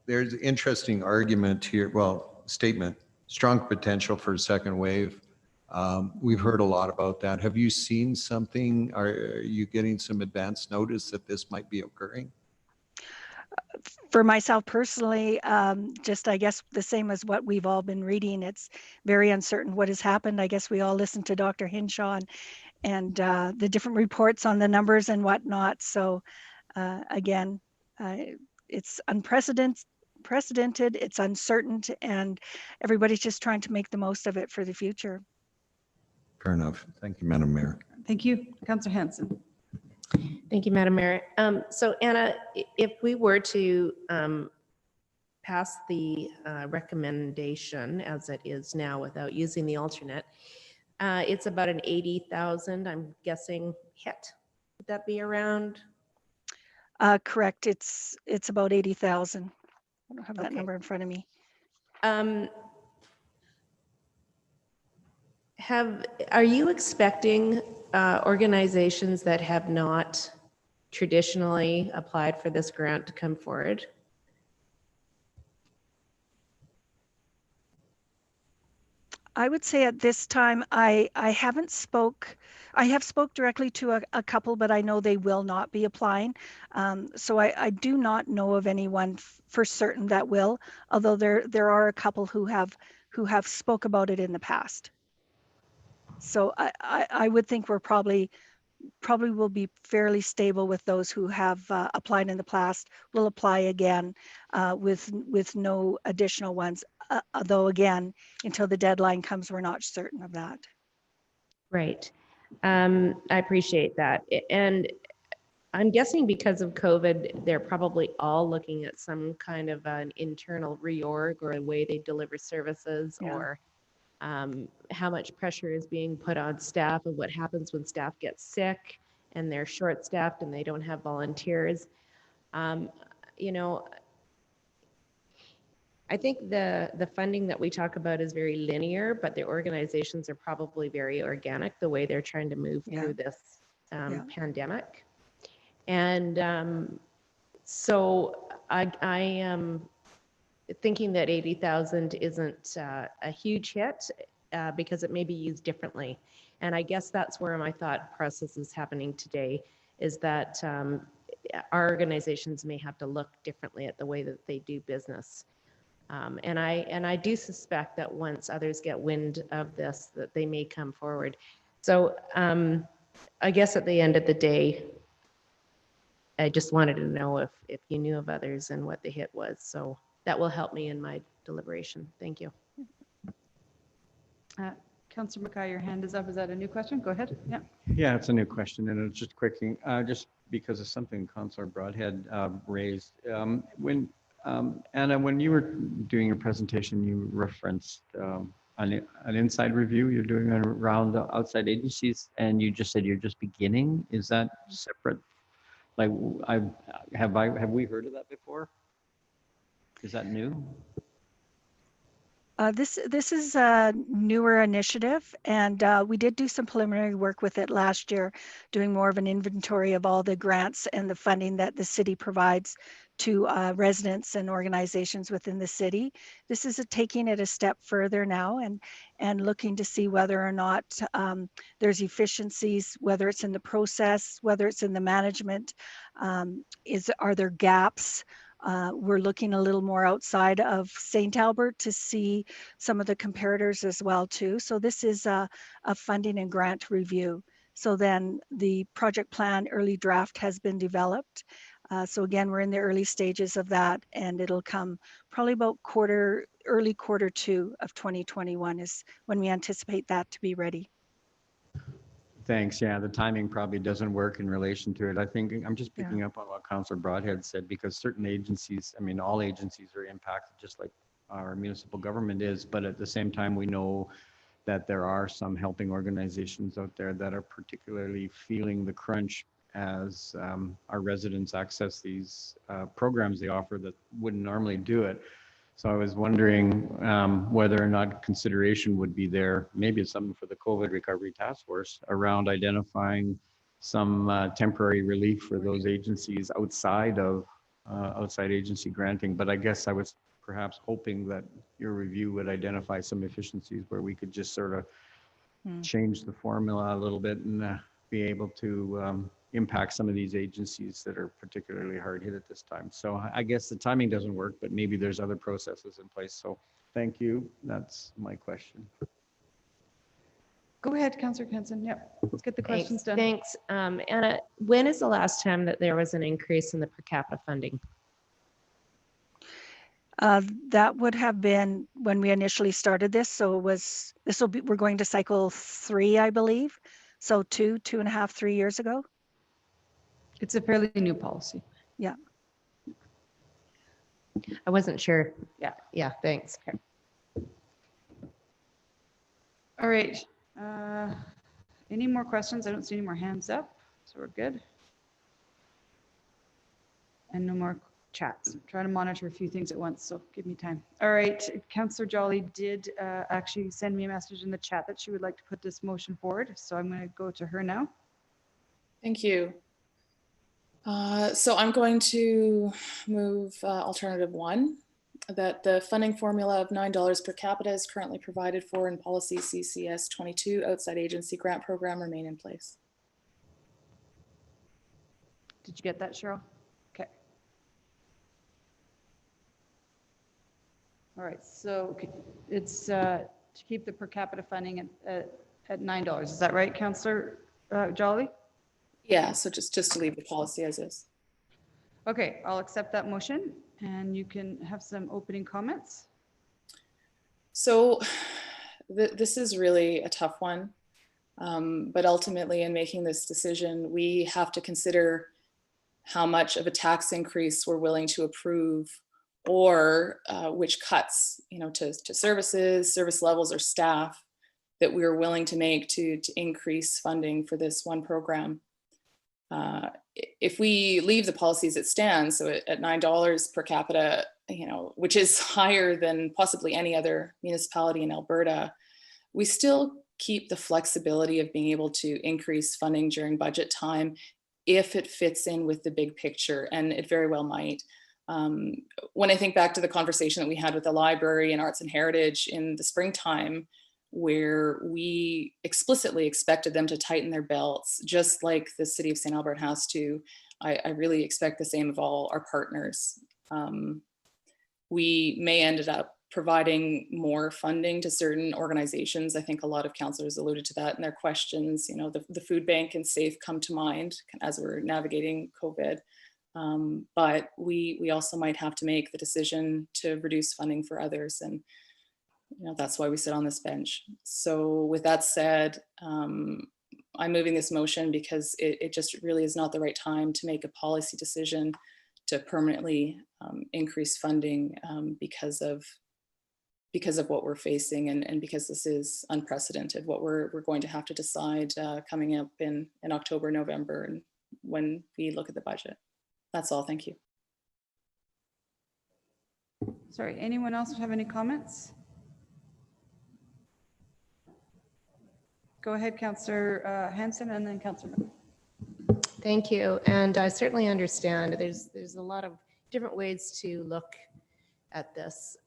there's interesting argument here, well, statement, strong potential for a second wave. We've heard a lot about that. Have you seen something? Are you getting some advance notice that this might be occurring?
For myself personally, just I guess the same as what we've all been reading. It's very uncertain what has happened. I guess we all listened to Dr. Hinshaw and the different reports on the numbers and whatnot. So again, it's unprecedented, it's uncertain, and everybody's just trying to make the most of it for the future.
Fair enough. Thank you, Madam Mayor.
Thank you, Councillor Hanson.
Thank you, Madam Mayor. So Anna, if we were to pass the recommendation as it is now without using the alternate, it's about an 80,000, I'm guessing, hit. Would that be around?
Correct. It's about 80,000. I don't have that
Okay.
number in front of me.
Are you expecting organizations that have not traditionally applied for this grant to come forward?
I would say at this time, I have spoke directly to a couple, but I know they will not be applying. So I do not know of anyone for certain that will, although there are a couple who have spoke about it in the past. So I would think we're probably will be fairly stable with those who have applied in the past, will apply again with no additional ones. Though again, until the deadline comes, we're not certain of that.
Right. I appreciate that. And I'm guessing because of COVID, they're probably all looking at some kind of an internal reorg or a way they deliver services,
Yeah.
or how much pressure is being put on staff and what happens when staff get sick and they're short-staffed and they don't have volunteers. You know, I think the funding that we talk about is very linear, but the organizations are probably very organic, the way they're trying to move through this pandemic. And so I am thinking that 80,000 isn't a huge hit because it may be used differently. And I guess that's where my thought process is happening today, is that our organizations may have to look differently at the way that they do business. And I do suspect that once others get wind of this, that they may come forward. So I guess at the end of the day, I just wanted to know if you knew of others and what the hit was. So that will help me in my deliberation. Thank you.
Councillor Mackay, your hand is up. Is that a new question? Go ahead. Yeah.
Yeah, it's a new question, and it's just quick thing, just because of something Councillor Broadhead raised. Anna, when you were doing your presentation, you referenced an inside review you're doing around the outside agencies, and you just said you're just beginning. Is that separate? Like, have we heard of that before? Is that new?
This is a newer initiative, and we did do some preliminary work with it last year, doing more of an inventory of all the grants and the funding that the city provides to residents and organizations within the city. This is taking it a step further now and looking to see whether or not there's efficiencies, whether it's in the process, whether it's in the management, are there gaps? We're looking a little more outside of St. Albert to see some of the comparators as well too. So this is a funding and grant review. So then the project plan early draft has been developed. So again, we're in the early stages of that, and it'll come probably about early quarter 2 of 2021 is when we anticipate that to be ready.
Thanks. Yeah, the timing probably doesn't work in relation to it. I think I'm just picking up on what Councillor Broadhead said, because certain agencies, I mean, all agencies are impacted just like our municipal government is, but at the same time, we know that there are some helping organizations out there that are particularly feeling the crunch as our residents access these programs they offer that wouldn't normally do it. So I was wondering whether or not consideration would be there. Maybe it's something for the COVID Recovery Task Force around identifying some temporary relief for those agencies outside of outside agency granting, but I guess I was perhaps hoping that your review would identify some efficiencies where we could just sort of change the formula a little bit and be able to impact some of these agencies that are particularly hard hit at this time. So I guess the timing doesn't work, but maybe there's other processes in place. So thank you. That's my question.
Go ahead, Councillor Hanson. Yep, let's get the questions done.
Thanks. Anna, when is the last time that there was an increase in the per capita funding?
That would have been when we initially started this. So we're going to cycle 3, I believe. So 2.5, 3 years ago.
It's a fairly new policy.
Yeah.
I wasn't sure.
Yeah.
Yeah, thanks. Okay.
All right. Any more questions? I don't see any more hands up, so we're good. And no more chats. I'm trying to monitor a few things at once, so give me time. All right, Councillor Jolly did actually send me a message in the chat that she would like to put this motion forward, so I'm going to go to her now.
Thank you. So I'm going to move alternative 1, that the funding formula of $9 per capita is currently provided for in policy CCS 22 outside agency grant program remain in place.
Did you get that, Cheryl? Okay. All right, so it's to keep the per capita funding at $9. Is that right, Councillor Jolly?
Yeah, so just to leave the policy as is.
Okay, I'll accept that motion and you can have some opening comments.
So this is really a tough one, but ultimately in making this decision, we have to consider how much of a tax increase we're willing to approve, or which cuts, to services, service levels, or staff that we're willing to make to increase funding for this one program. If we leave the policies that stand, so at $9 per capita, which is higher than possibly any other municipality in Alberta, we still keep the flexibility of being able to increase funding during budget time if it fits in with the big picture, and it very well might. When I think back to the conversation that we had with the library and arts and heritage in the springtime, where we explicitly expected them to tighten their belts, just like the city of St. Albert has to. I really expect the same of all our partners. We may end up providing more funding to certain organizations. I think a lot of councillors alluded to that in their questions. The food bank and SAFE come to mind as we're navigating COVID. But we also might have to make the decision to reduce funding for others. And that's why we sit on this bench. So with that said, I'm moving this motion because it just really is not the right time to make a policy decision to permanently increase funding because of what we're facing, and because this is unprecedented, what we're going to have to decide coming up in October, November, and when we look at the budget. That's all. Thank you.
Sorry, anyone else have any comments? Go ahead, Councillor Hanson, and then Councillor McCoy.
Thank you. And I certainly understand there's a lot of different ways to look at this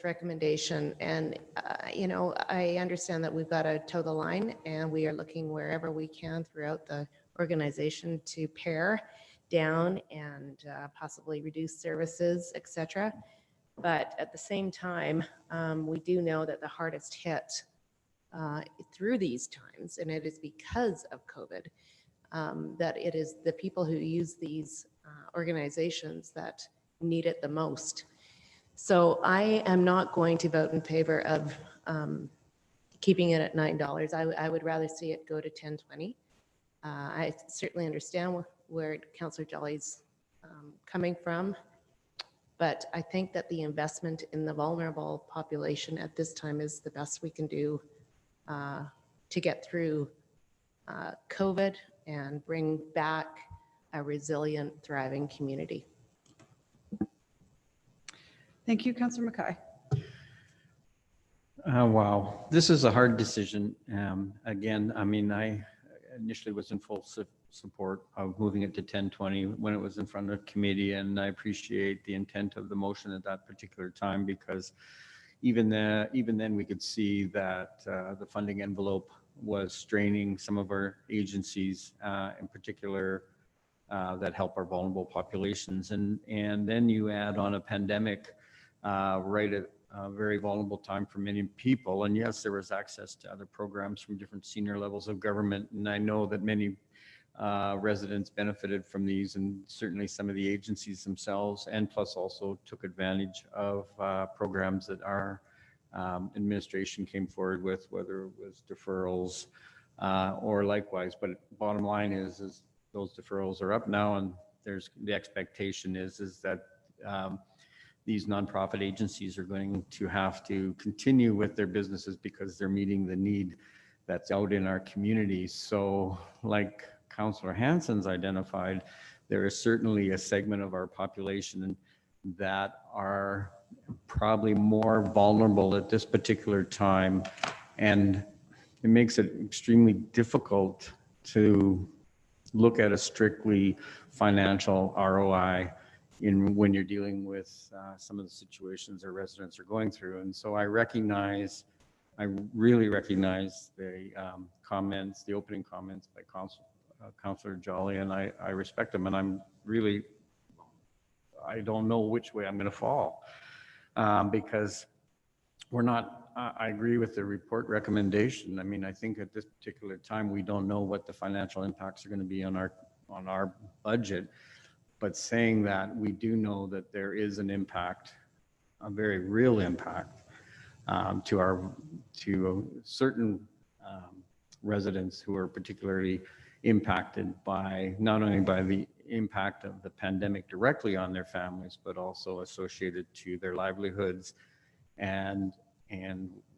recommendation. And, I understand that we've got to toe the line, and we are looking wherever we can throughout the organization to pare down and possibly reduce services, etc. But at the same time, we do know that the hardest hit through these times, and it is because of COVID, that it is the people who use these organizations that need it the most. So I am not going to vote in favor of keeping it at $9. I would rather see it go to $10.20. I certainly understand where Councillor Jolly's coming from, but I think that the investment in the vulnerable population at this time is the best we can do to get through COVID and bring back a resilient, thriving community.
Thank you, Councillor McKay.
Wow, this is a hard decision. Again, I initially was in full support of moving it to 10:20 when it was in front of committee. And I appreciate the intent of the motion at that particular time, because even then we could see that the funding envelope was straining some of our agencies, in particular, that help our vulnerable populations. And then you add on a pandemic right at a very vulnerable time for many people. And yes, there was access to other programs from different senior levels of government. And I know that many residents benefited from these, and certainly some of the agencies themselves, and plus also took advantage of programs that our administration came forward with, whether it was deferrals or likewise. But bottom line is those deferrals are up now, and there's the expectation is that these nonprofit agencies are going to have to continue with their businesses because they're meeting the need that's out in our communities. So like Councillor Hansen's identified, there is certainly a segment of our population that are probably more vulnerable at this particular time. And it makes it extremely difficult to look at a strictly financial ROI when you're dealing with some of the situations our residents are going through. And so I really recognize the comments, the opening comments by Councillor Jolly, and I respect them. And I don't know which way I'm going to fall, because we're not, I agree with the report recommendation. I mean, I think at this particular time, we don't know what the financial impacts are going to be on our budget. But saying that, we do know that there is an impact, a very real impact to certain residents who are particularly impacted by not only by the impact of the pandemic directly on their families, but also associated to their livelihoods. And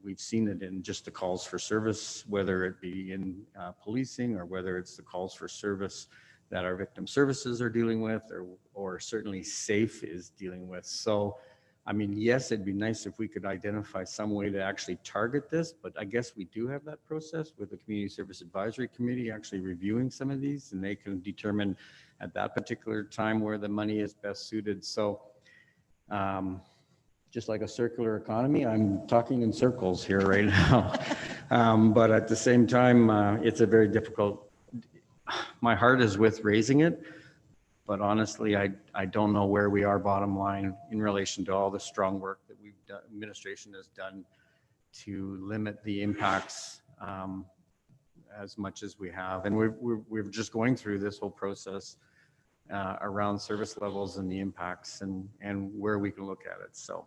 we've seen it in just the calls for service, whether it be in policing or whether it's the calls for service that our victim services are dealing with, or certainly SAFE is dealing with. So, I mean, yes, it'd be nice if we could identify some way to actually target this, but I guess we do have that process with the Community Service Advisory Committee actually reviewing some of these, and they can determine at that particular time where the money is best suited. So just like a circular economy, I'm talking in circles here right now. But at the same time, it's a very difficult, my heart is with raising it, but honestly, I don't know where we are bottom line in relation to all the strong work that administration has done to limit the impacts as much as we have. And we're just going through this whole process around service levels and the impacts and where we can look at it. So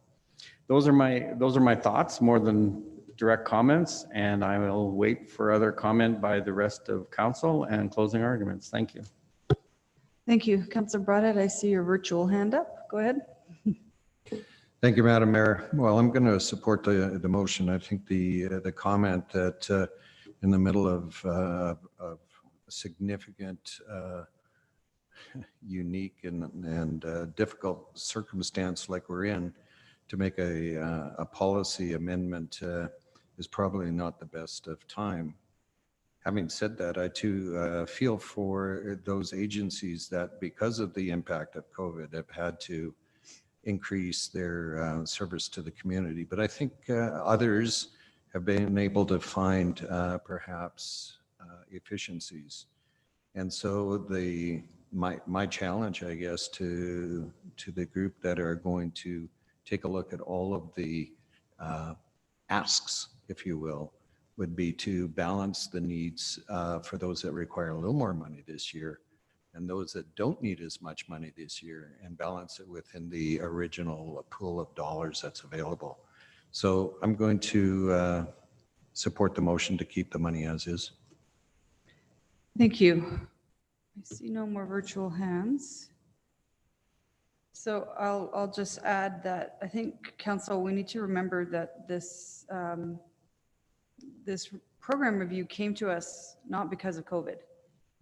those are my thoughts more than direct comments, and I will wait for other comment by the rest of council and closing arguments. Thank you.
Thank you. Councillor Broadhead, I see your virtual hand up. Go ahead.
Thank you, Madam Mayor. Well, I'm going to support the motion. I think the comment that in the middle of a significant, unique and difficult circumstance like we're in, to make a policy amendment is probably not the best of time. Having said that, I too feel for those agencies that, because of the impact of COVID, have had to increase their service to the community. But I think others have been able to find perhaps efficiencies. And so my challenge, I guess, to the group that are going to take a look at all of the asks, if you will, would be to balance the needs for those that require a little more money this year and those that don't need as much money this year, and balance it within the original pool of dollars that's available. So I'm going to support the motion to keep the money as is.
Thank you. I see no more virtual hands. So I'll just add that I think, Council, we need to remember that this program review came to us not because of COVID.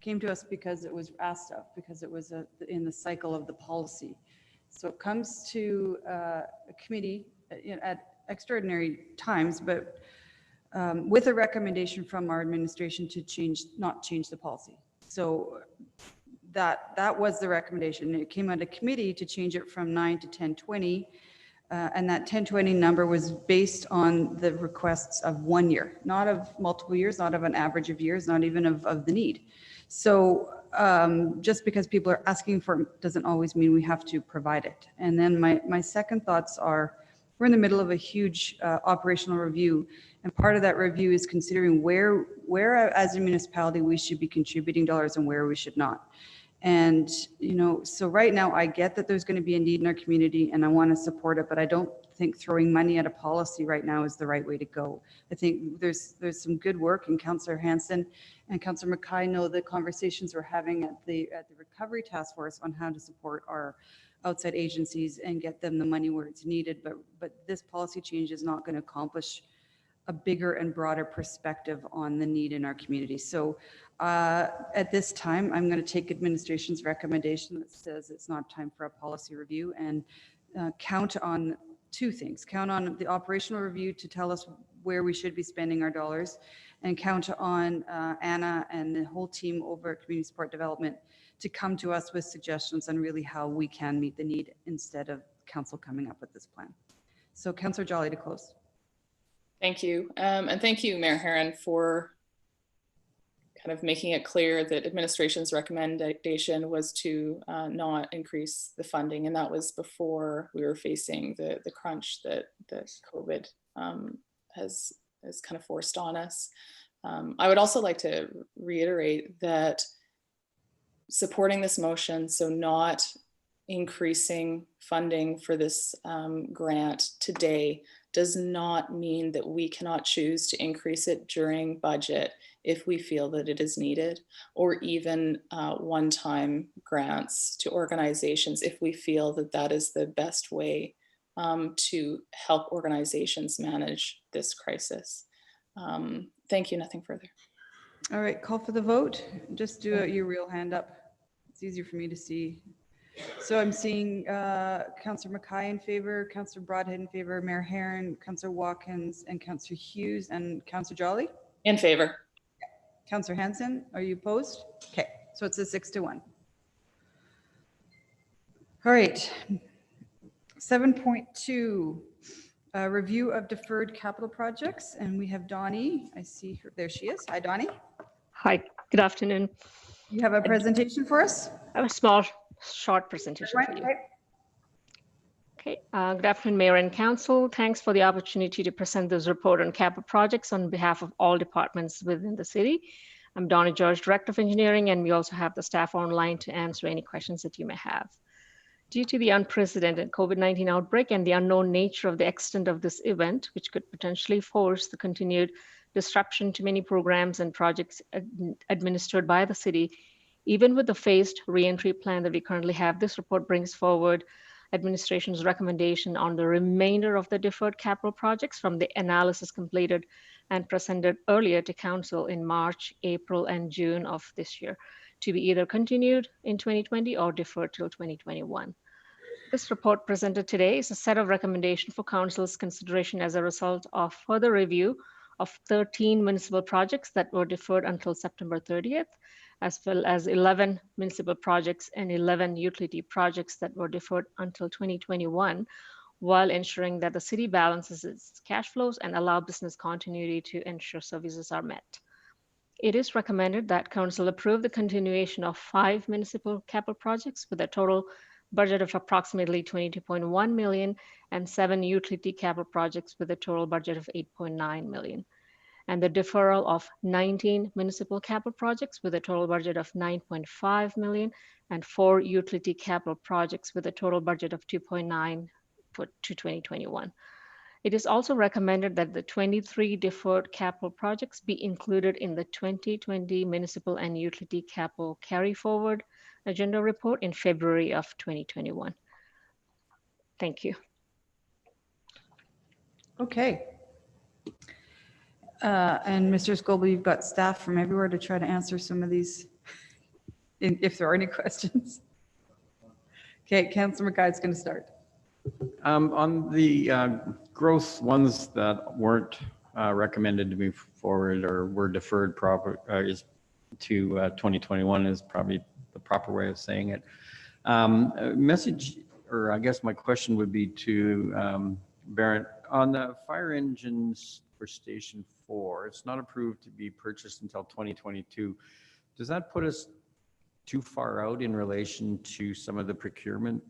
It came to us because it was asked of, because it was in the cycle of the policy. So it comes to a committee at extraordinary times, but with a recommendation from our administration to not change the policy. So that was the recommendation. It came out of committee to change it from 9 to 1020. And that 1020 number was based on the requests of 1 year, not of multiple years, not of an average of years, not even of the need. So just because people are asking for it doesn't always mean we have to provide it. And then my second thoughts are, we're in the middle of a huge operational review. And part of that review is considering where as a municipality we should be contributing dollars and where we should not. And, you know, so right now I get that there's going to be a need in our community and I want to support it, but I don't think throwing money at a policy right now is the right way to go. I think there's some good work, and Councillor Hansen and Councillor Mackay know the conversations we're having at the Recovery Task Force on how to support our outside agencies and get them the money where it's needed. But this policy change is not going to accomplish a bigger and broader perspective on the need in our community. So at this time, I'm going to take administration's recommendation that says it's not time for a policy review, and count on two things. Count on the operational review to tell us where we should be spending our dollars, and count on Anna and the whole team over at Community Support Development to come to us with suggestions on really how we can meet the need instead of council coming up with this plan. So Councillor Jolly to close.
Thank you. And thank you, Mayor Herron, for kind of making it clear that administration's recommendation was to not increase the funding. And that was before we were facing the crunch that COVID has kind of forced on us. I would also like to reiterate that supporting this motion, so not increasing funding for this grant today, does not mean that we cannot choose to increase it during budget if we feel that it is needed, or even one-time grants to organizations if we feel that that is the best way to help organizations manage this crisis. Thank you, nothing further.
All right, call for the vote. Just do your real hand up. It's easier for me to see. So I'm seeing Councillor Mackay in favor, Councillor Broadhead in favor, Mayor Herron, Councillor Watkins, and Councillor Hughes, and Councillor Jolly?
In favor.
Councillor Hansen, are you opposed? Okay, so it's a 6-1. All right. 7.2, review of deferred capital projects. And we have Donnie. I see her. There she is. Hi, Donnie.
Hi, good afternoon.
You have a presentation for us?
I have a small, short presentation for you. Okay, good afternoon, Mayor and Council. Thanks for the opportunity to present this report on capital projects on behalf of all departments within the city. I'm Donnie George, Director of Engineering, and we also have the staff online to answer any questions that you may have. Due to the unprecedented COVID-19 outbreak and the unknown nature of the extent of this event, which could potentially force the continued disruption to many programs and projects administered by the city, even with the phased reentry plan that we currently have, this report brings forward administration's recommendation on the remainder of the deferred capital projects from the analysis completed and presented earlier to Council in March, April, and June of this year, to be either continued in 2020 or deferred till 2021. This report presented today is a set of recommendations for Council's consideration as a result of further review of 13 municipal projects that were deferred until September 30th, as well as 11 municipal projects and 11 utility projects that were deferred until 2021, while ensuring that the city balances its cash flows and allow business continuity to ensure services are met. It is recommended that Council approve the continuation of 5 municipal capital projects with a total budget of approximately 22.1 million and 7 utility capital projects with a total budget of 8.9 million. And the deferral of 19 municipal capital projects with a total budget of 9.5 million and 4 utility capital projects with a total budget of 2.9 to 2021. It is also recommended that the 23 deferred capital projects be included in the 2020 municipal and utility capital carry forward agenda report in February of 2021. Thank you.
Okay. And Mr. Scoble, you've got staff from everywhere to try to answer some of these, if there are any questions. Okay, Councillor Mackay is going to start.
On the growth ones that weren't recommended to move forward or were deferred to 2021 is probably the proper way of saying it. Message, or I guess my question would be to Barrett, on the fire engines for Station 4, it's not approved to be purchased until 2022. Does that put us too far out in relation to some of the procurement,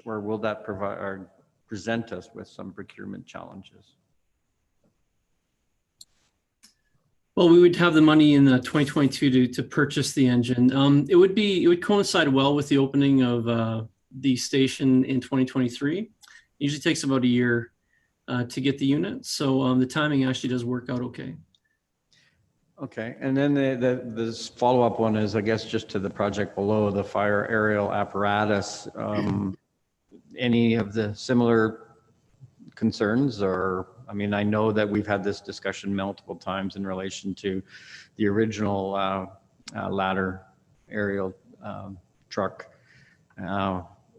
or will that provide or present us with some procurement challenges?
Well, we would have the money in 2022 to purchase the engine. It would coincide well with the opening of the station in 2023. It usually takes about a year to get the unit, so the timing actually does work out okay.
Okay, and then this follow-up one is, I guess, just to the project below, the fire aerial apparatus. Any of the similar concerns, or, I mean, I know that we've had this discussion multiple times in relation to the original ladder aerial truck.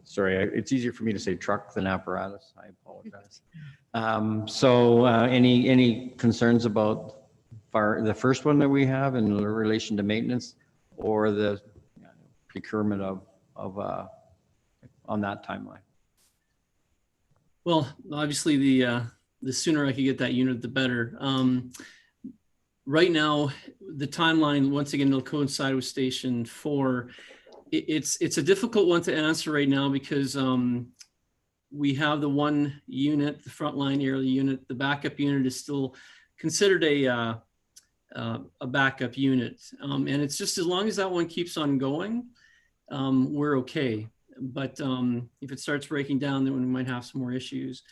Sorry, it's easier for me to say truck than apparatus. I apologize. So any concerns about the first one that we have in relation to maintenance, or the procurement of on that timeline?
Well, obviously the sooner I could get that unit, the better. Right now, the timeline, once again, it'll coincide with Station 4. It's a difficult one to answer right now because we have the one unit, the frontline aerial unit. The backup unit is still considered a backup unit, and it's just as long as that one keeps on going, we're okay. But if it starts breaking down, then we might have some more issues.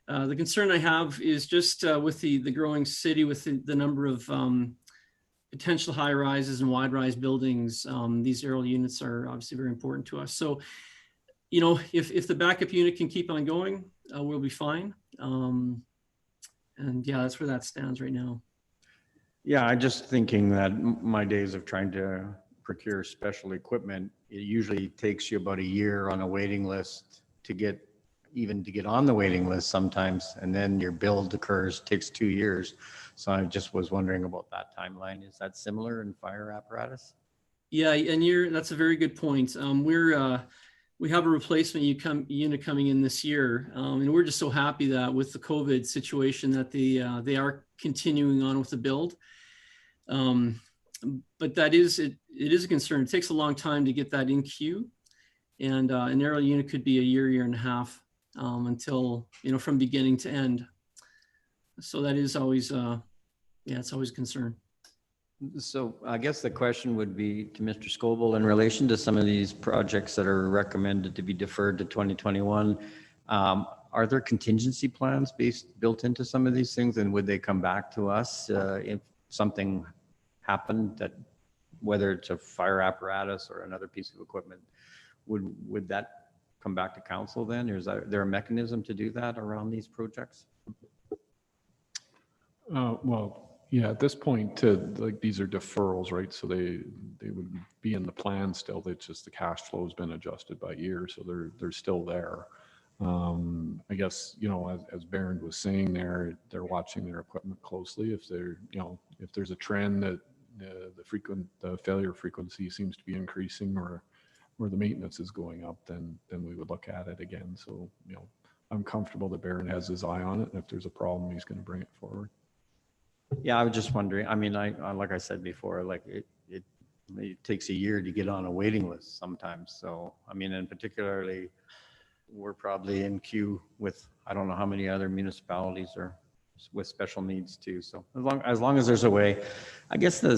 The concern I have is just with the growing city, with the number of potential high rises and wide rise buildings. These aerial units are obviously very important to us. So, you know, if the backup unit can keep on going, we'll be fine. And yeah, that's where that stands right now.
Yeah, I'm just thinking that my days of trying to procure special equipment, it usually takes you about a year on a waiting list to get on the waiting list sometimes, and then your build occurs, takes 2 years. So I just was wondering about that timeline. Is that similar in fire apparatus?
Yeah, and that's a very good point. We have a replacement unit coming in this year, and we're just so happy that with the COVID situation that they are continuing on with the build. But it is a concern. It takes a long time to get that in queue, and an aerial unit could be a year and a half until, you know, from beginning to end. So that is always, it's always a concern.
So I guess the question would be to Mr. Scoble in relation to some of these projects that are recommended to be deferred to 2021. Are there contingency plans built into some of these things, and would they come back to us if something happened, that whether it's a fire apparatus or another piece of equipment, would that come back to council then? Or is there a mechanism to do that around these projects?
Well, yeah, at this point, like, these are deferrals, right? So they would be in the plan still. It's just the cash flow has been adjusted by year, so they're still there. I guess, you know, as Barron was saying there, they're watching their equipment closely. If if there's a trend that the failure frequency seems to be increasing, or the maintenance is going up, then we would look at it again. So, you know, I'm comfortable that Barron has his eye on it, and if there's a problem, he's going to bring it forward.
Yeah, I was just wondering. I mean, like I said before, like it takes a year to get on a waiting list sometimes. So, I mean, and particularly, we're probably in queue with, I don't know how many other municipalities are with special needs too. So as long as there's a way. I guess the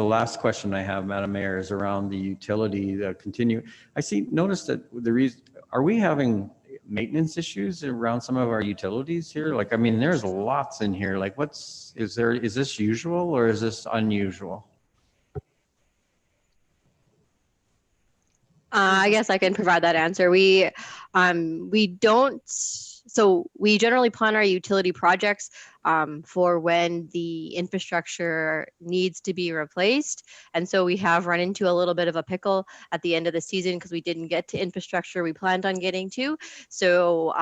last question I have, Madam Mayor, is around the utility, notice that are we having maintenance issues around some of our utilities here? Like, I mean, there's lots in here. Like, is this usual or is this unusual?
I guess I can provide that answer. We generally plan our utility projects for when the infrastructure needs to be replaced. And so we have run into a little bit of a pickle at the end of the season because we didn't get to infrastructure we planned on getting to. So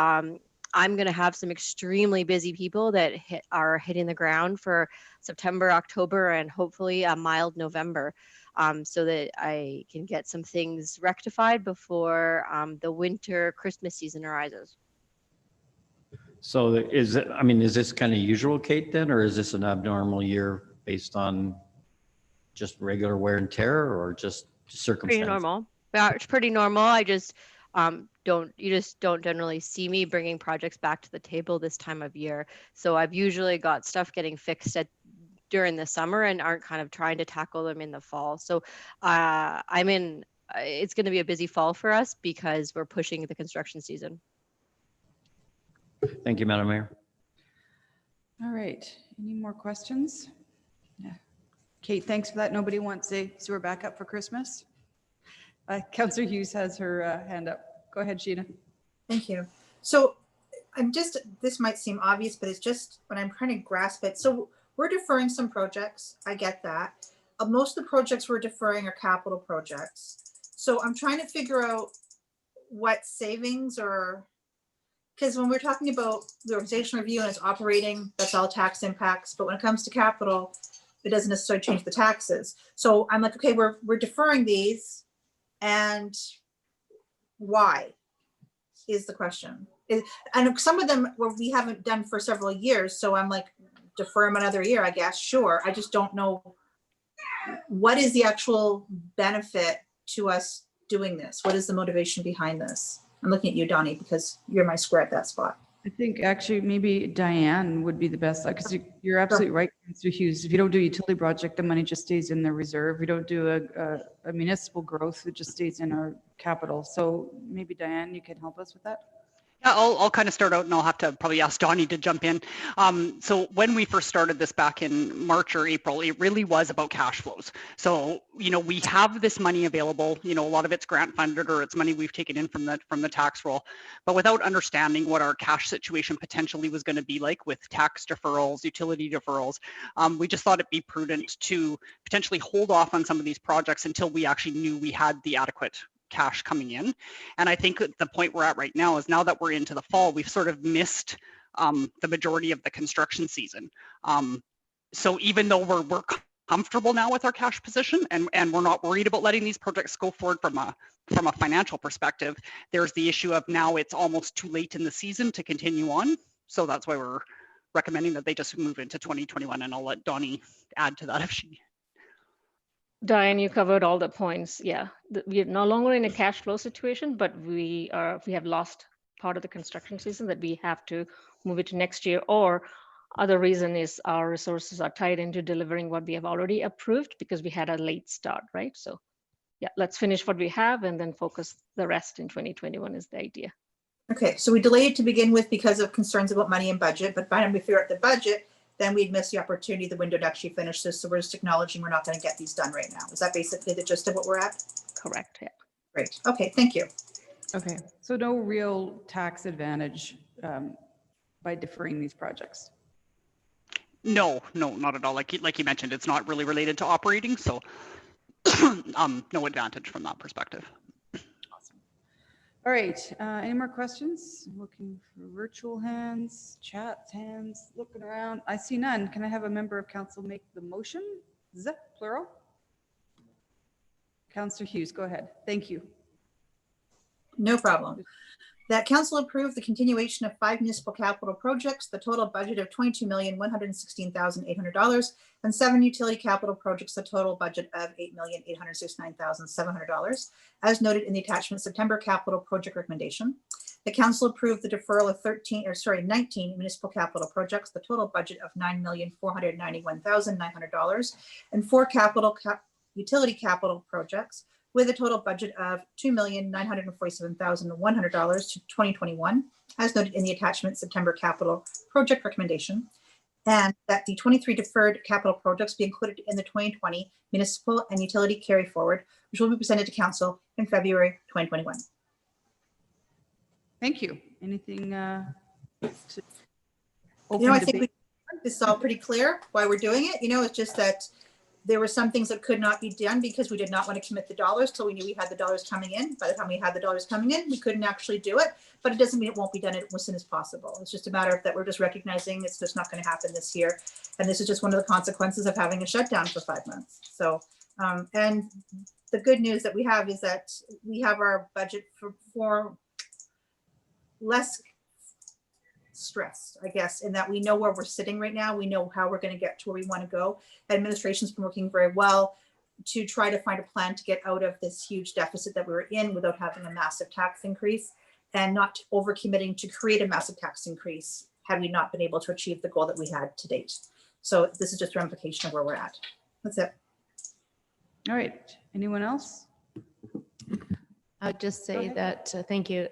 I'm going to have some extremely busy people that are hitting the ground for September, October, and hopefully a mild November, so that I can get some things rectified before the winter Christmas season arises.
So is it, I mean, is this kind of usual, Kate, then, or is this an abnormal year based on just regular wear and tear, or just circumstances?
Pretty normal. Yeah, it's pretty normal. I just you just don't generally see me bringing projects back to the table this time of year. So I've usually got stuff getting fixed during the summer and aren't kind of trying to tackle them in the fall. So it's going to be a busy fall for us because we're pushing the construction season.
Thank you, Madam Mayor.
All right. Any more questions? Yeah. Kate, thanks for that. Nobody wants a sewer backup for Christmas? Councillor Hughes has her hand up. Go ahead, Sheena.
Thank you. So this might seem obvious, but it's just when I'm trying to grasp it. So we're deferring some projects. I get that. Most of the projects we're deferring are capital projects. So I'm trying to figure out what savings or, because when we're talking about the organizational review and it's operating, that's all tax impacts. But when it comes to capital, it doesn't necessarily change the taxes. So I'm like, okay, we're deferring these, and why is the question. And some of them we haven't done for several years. So I'm like, defer them another year, I guess. Sure. I just don't know what is the actual benefit to us doing this. What is the motivation behind this? I'm looking at you, Donnie, because you're my square at that spot.
I think actually maybe Diane would be the best, because you're absolutely right, Mr. Hughes. If you don't do a utility project, the money just stays in the reserve. We don't do a municipal growth, it just stays in our capital. So maybe Diane, you can help us with that.
Yeah, I'll kind of start out, and I'll have to probably ask Donnie to jump in. So when we first started this back in March or April, it really was about cash flows. So, we have this money available, a lot of it's grant funded or it's money we've taken in from the tax roll, but without understanding what our cash situation potentially was going to be like with tax deferrals, utility deferrals, we just thought it'd be prudent to potentially hold off on some of these projects until we actually knew we had the adequate cash coming in. And I think the point we're at right now is, now that we're into the fall, we've sort of missed the majority of the construction season. So even though we're comfortable now with our cash position and we're not worried about letting these projects go forward from a financial perspective, there's the issue of now it's almost too late in the season to continue on. So that's why we're recommending that they just move into 2021, and I'll let Donnie add to that if she.
Diane, you covered all the points. Yeah, we are no longer in a cash flow situation, but we have lost part of the construction season that we have to move it to next year. Or other reason is our resources are tied into delivering what we have already approved because we had a late start, right? So yeah, let's finish what we have and then focus the rest in 2021 is the idea.
Okay, so we delayed to begin with because of concerns about money and budget, but by the time we figure out the budget, then we'd miss the opportunity, the window to actually finish this. So we're just acknowledging we're not going to get these done right now. Is that basically the gist of what we're at?
Correct, yeah.
Great, okay, thank you.
Okay, so no real tax advantage by deferring these projects?
No, not at all. Like you mentioned, it's not really related to operating, so no advantage from that perspective.
All right, any more questions? Looking for virtual hands, chats, hands, looking around. I see none. Can I have a member of council make the motion? Plural? Councillor Hughes, go ahead. Thank you.
No problem. That council approved the continuation of 5 municipal capital projects, the total budget of $22,116,800, and 7 utility capital projects, the total budget of $8,869,700, as noted in the attachment September capital project recommendation. The council approved the deferral of 19 municipal capital projects, the total budget of $9,491,900, and 4 utility capital projects, with a total budget of $2,947,100 to 2021, as noted in the attachment September capital project recommendation, and that the 23 deferred capital projects be included in the 2020 municipal and utility carry forward, which will be presented to council in February 2021.
Thank you. Anything to
I think this is all pretty clear why we're doing it. It's just that There were some things that could not be done because we did not want to commit the dollars till we knew we had the dollars coming in. By the time we had the dollars coming in, we couldn't actually do it, but it doesn't mean it won't be done as soon as possible. It's just a matter of that we're just recognizing it's just not going to happen this year. And this is just one of the consequences of having a shutdown for 5 months. So, and the good news that we have is that we have our budget for less stressed, I guess, in that we know where we're sitting right now. We know how we're going to get to where we want to go. Administration's been working very well to try to find a plan to get out of this huge deficit that we were in without having a massive tax increase and not overcommitting to create a massive tax increase had we not been able to achieve the goal that we had to date. So this is just a ramification of where we're at. That's it.
All right. Anyone else?
I'll just say that, thank you.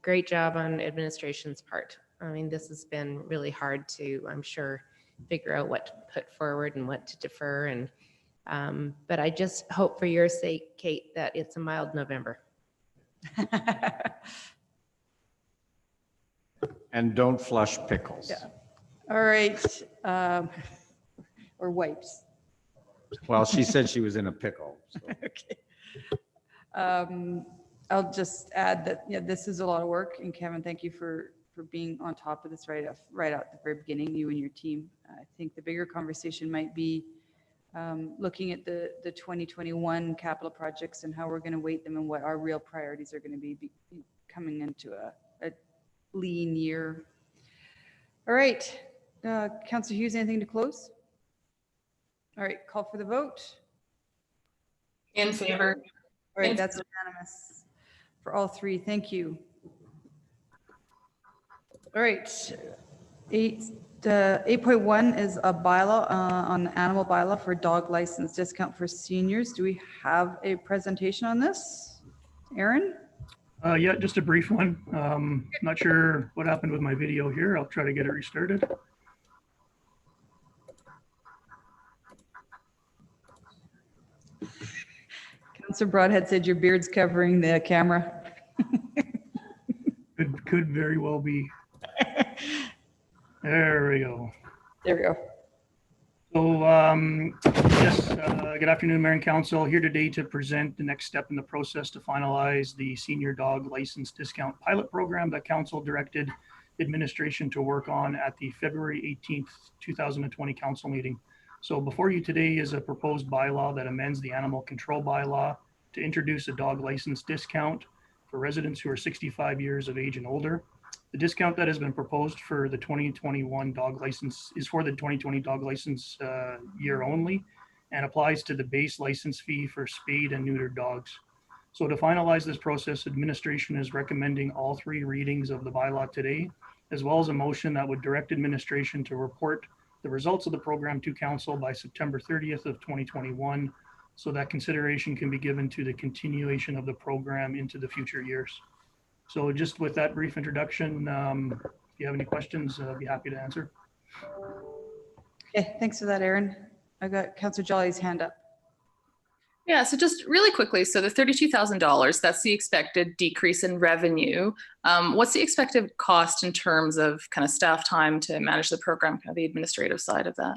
Great job on administration's part. I mean, this has been really hard to, I'm sure, figure out what to put forward and what to defer. And but I just hope for your sake, Kate, that it's a mild November.
And don't flush pickles.
Yeah. All right. Or wipes.
Well, she said she was in a pickle. So.
Okay. I'll just add that, yeah, this is a lot of work. And Kevin, thank you for being on top of this right at the very beginning, you and your team. I think the bigger conversation might be looking at the 2021 capital projects and how we're going to weight them and what our real priorities are going to be coming into a lean year. All right. Councillor Hughes, anything to close? All right, call for the vote.
In favor.
All right, that's unanimous for all three. Thank you. All right, 8.1 is a bylaw on the animal bylaw for dog license discount for seniors. Do we have a presentation on this? Aaron?
Yeah, just a brief one. Not sure what happened with my video here. I'll try to get it restarted.
Councillor Broadhead said your beard's covering the camera.
Could very well be. There we go.
There we go.
So yes, good afternoon, Mayor and Council. Here today to present the next step in the process to finalize the senior dog license discount pilot program that Council directed administration to work on at the February 18th, 2020 Council meeting. So before you today is a proposed bylaw that amends the animal control bylaw to introduce a dog license discount for residents who are 65 years of age and older. The discount that has been proposed for the 2021 dog license is for the 2020 dog license year only and applies to the base license fee for spayed and neutered dogs. So to finalize this process, administration is recommending all three readings of the bylaw today, as well as a motion that would direct administration to report the results of the program to council by September 30th of 2021, so that consideration can be given to the continuation of the program into the future years. So just with that brief introduction, if you have any questions, I'd be happy to answer.
Okay, thanks for that, Aaron. I got Councillor Jolly's hand up.
Yeah, so just really quickly, so the $32,000, that's the expected decrease in revenue. What's the expected cost in terms of kind of staff time to manage the program, kind of the administrative side of that?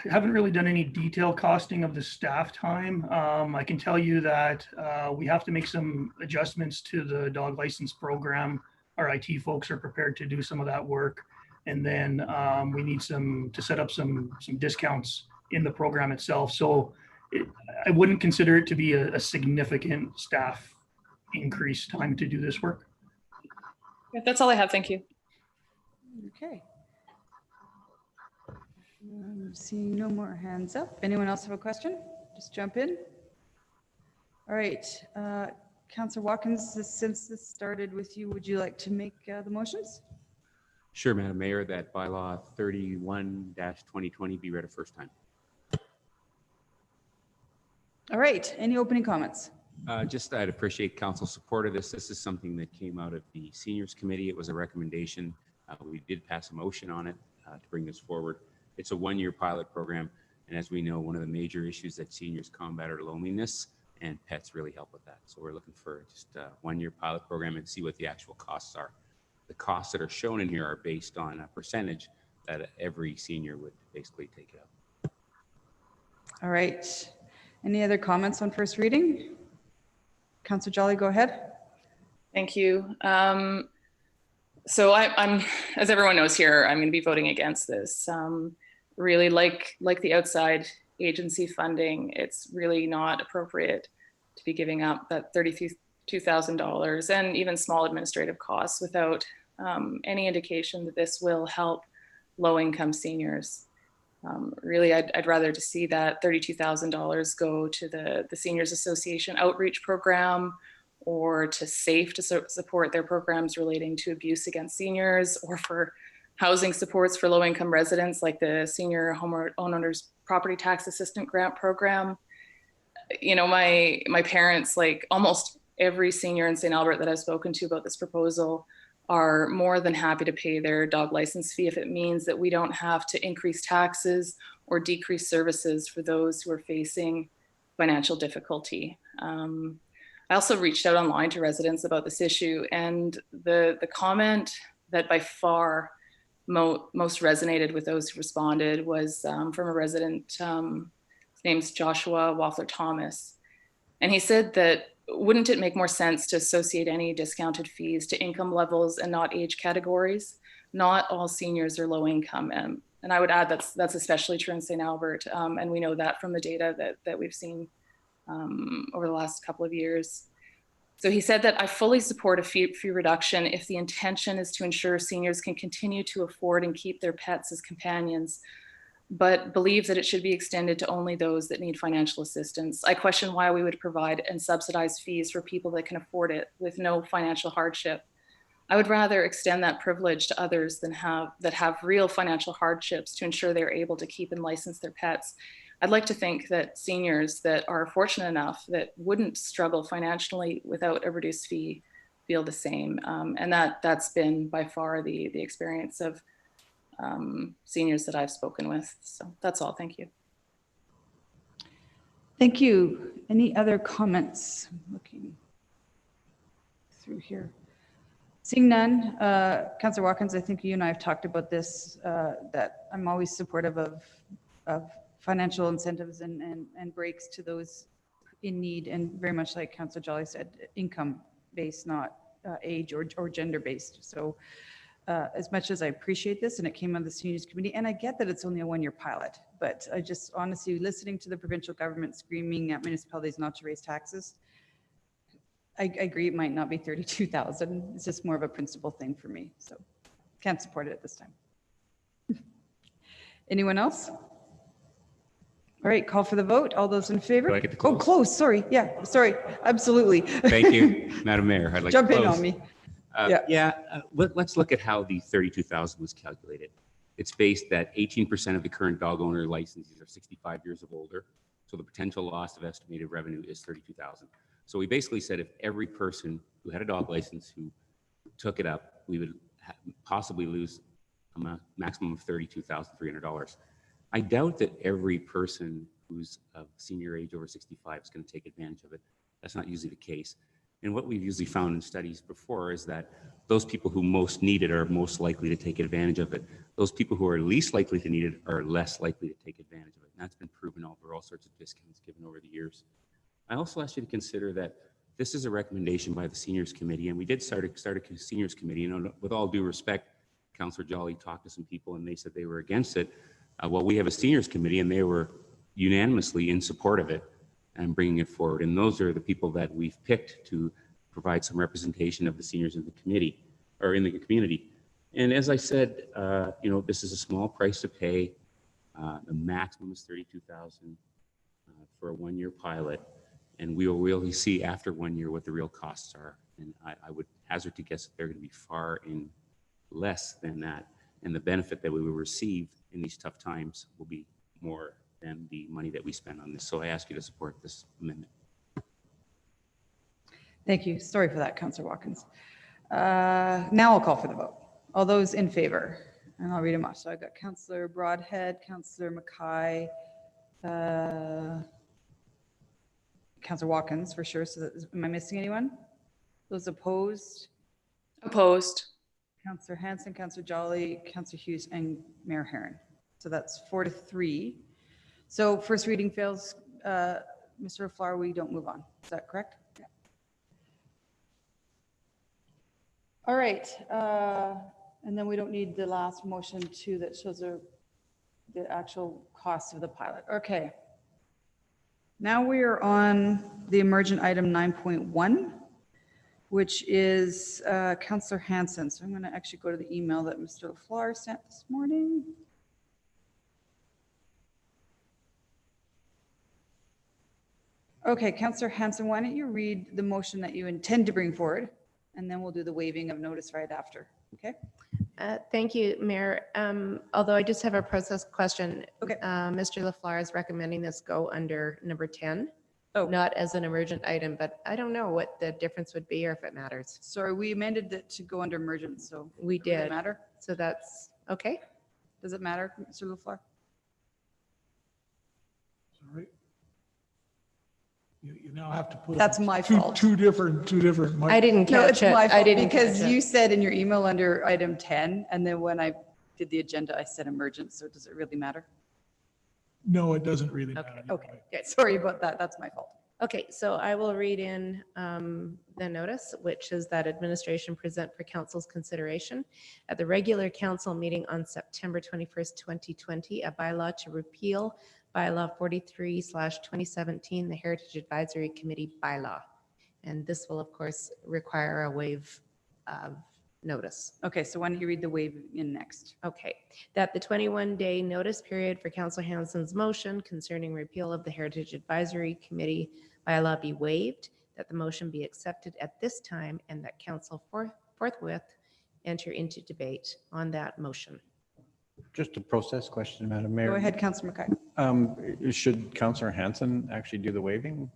Haven't really done any detailed costing of the staff time. I can tell you that we have to make some adjustments to the dog license program. Our IT folks are prepared to do some of that work. And then we need to set up some discounts in the program itself. So I wouldn't consider it to be a significant staff increase time to do this work.
That's all I have. Thank you.
Okay. I'm seeing no more hands up. Anyone else have a question? Just jump in. All right. Councillor Watkins, since this started with you, would you like to make the motions?
Sure, Madam Mayor, that bylaw 31-2020 be read a first time.
All right. Any opening comments?
Just I'd appreciate council support of this. This is something that came out of the seniors committee. It was a recommendation. We did pass a motion on it to bring this forward. It's a one-year pilot program. And as we know, one of the major issues that seniors combat are loneliness, and pets really help with that. So we're looking for just a one-year pilot program and see what the actual costs are. The costs that are shown in here are based on a percentage that every senior would basically take it up.
All right. Any other comments on first reading? Councillor Jolly, go ahead.
Thank you. So I'm, as everyone knows here, I'm going to be voting against this. Really, like the outside agency funding, it's really not appropriate to be giving up that $32,000 and even small administrative costs without any indication that this will help low-income seniors. Really, I'd rather to see that $32,000 go to the Seniors Association outreach program, or to SAFE to support their programs relating to abuse against seniors, or for housing supports for low-income residents like the Senior Homeowners Property Tax Assistant Grant Program. You know, my parents, like almost every senior in St. Albert that I've spoken to about this proposal, are more than happy to pay their dog license fee if it means that we don't have to increase taxes or decrease services for those who are facing financial difficulty. I also reached out online to residents about this issue, and the comment that by far most resonated with those who responded was from a resident, his name's Joshua Waffler Thomas. And he said that, wouldn't it make more sense to associate any discounted fees to income levels and not age categories? Not all seniors are low income. And I would add that's especially true in St. Albert. And we know that from the data that we've seen over the last couple of years. So he said that I fully support a fee reduction if the intention is to ensure seniors can continue to afford and keep their pets as companions, but believes that it should be extended to only those that need financial assistance. I question why we would provide and subsidize fees for people that can afford it with no financial hardship. I would rather extend that privilege to others that have real financial hardships to ensure they're able to keep and license their pets. I'd like to think that seniors that are fortunate enough that wouldn't struggle financially without a reduced fee feel the same. And that's been by far the experience of seniors that I've spoken with. So that's all. Thank you.
Thank you. Any other comments? I'm looking through here. Seeing none, Councillor Watkins, I think you and I have talked about this, that I'm always supportive of financial incentives and breaks to those in need, and very much like Councillor Jolly said, income-based, not age or gender-based. So as much as I appreciate this, and it came on the Seniors Committee, and I get that it's only a one-year pilot, but I just honestly, listening to the provincial government screaming at municipalities not to raise taxes, I agree it might not be 32,000. It's just more of a principle thing for me. So can't support it at this time. Anyone else? All right, call for the vote. All those in favor?
Do I get to close?
Oh, close. Sorry. Yeah, sorry. Absolutely.
Thank you, Madam Mayor. I'd like
Jump
to
in
close.
on me.
Let's look at how the 32,000 was calculated. It's based that 18% of the current dog owner licensees are 65 years of older. So the potential loss of estimated revenue is 32,000. So we basically said if every person who had a dog license who took it up, we would possibly lose a maximum of $32,300. I doubt that every person who's of senior age over 65 is going to take advantage of it. That's not usually the case. And what we've usually found in studies before is that those people who most need it are most likely to take advantage of it. Those people who are least likely to need it are less likely to take advantage of it. And that's been proven over all sorts of discounts given over the years. I also ask you to consider that this is a recommendation by the Seniors Committee, and we did start a Seniors Committee. You know, with all due respect, Councillor Jolly talked to some people and they said they were against it. Well, we have a Seniors Committee and they were unanimously in support of it and bringing it forward. And those are the people that we've picked to provide some representation of the seniors in the committee or in the community. And as I said, you know, this is a small price to pay. The maximum is $32,000 for a one-year pilot. And we will really see after 1 year what the real costs are. And I would hazard to guess that they're going to be far in less than that. And the benefit that we will receive in these tough times will be more than the money that we spend on this. So I ask you to support this amendment.
Thank you. Sorry for that, Councillor Watkins. Now I'll call for the vote. All those in favor, and I'll read them off. So I've got Councillor Broadhead, Councillor Mackay, Councillor Watkins for sure. So am I missing anyone? Those opposed?
Opposed.
Councillor Hanson, Councillor Jolly, Councillor Hughes, and Mayor Herron. So that's 4-3. So first reading fails. Mr. Flower, we don't move on. Is that correct? Yeah. All right. And then we don't need the last motion too that shows the actual cost of the pilot. Okay. Now we are on the emergent item 9.1, which is Councillor Hanson. So I'm going to actually go to the email that Mr. LaFleur sent this morning. Okay, Councillor Hanson, why don't you read the motion that you intend to bring forward, and then we'll do the waiving of notice right after, okay?
Thank you, Mayor. Although I just have a process question. Okay. Mr. LaFleur is recommending this go under number 10, not as an emergent item, but I don't know what the difference would be or if it matters.
Sorry, we amended it to go under emergent, so.
We
Does it
did.
matter?
So that's okay.
Does it matter, Mr. LaFleur?
Sorry. You now have to put.
That's my fault.
Two different.
I didn't
No,
catch
it's
it.
my
I
fault
didn't
because
catch it.
you said in your email under item 10, and then when I did the agenda, I said emergent, so does it really matter?
No, it doesn't really matter.
Okay, good. Sorry about that. That's my fault.
Okay, so I will read in the notice, which is that administration present for council's consideration at the regular council meeting on September 21st, 2020, a bylaw to repeal bylaw 43/2017, the Heritage Advisory Committee bylaw. And this will, of course, require a waive of notice.
Okay, so why don't you read the waive in next?
Okay, that the 21-day notice period for Councillor Hanson's motion concerning repeal of the Heritage Advisory Committee bylaw be waived, that the motion be accepted at this time, and that council forthwith enter into debate on that motion.
Just a process question, Madam Mayor.
Go ahead, Councillor Mackay.
Should Councillor Hanson actually do the waiving?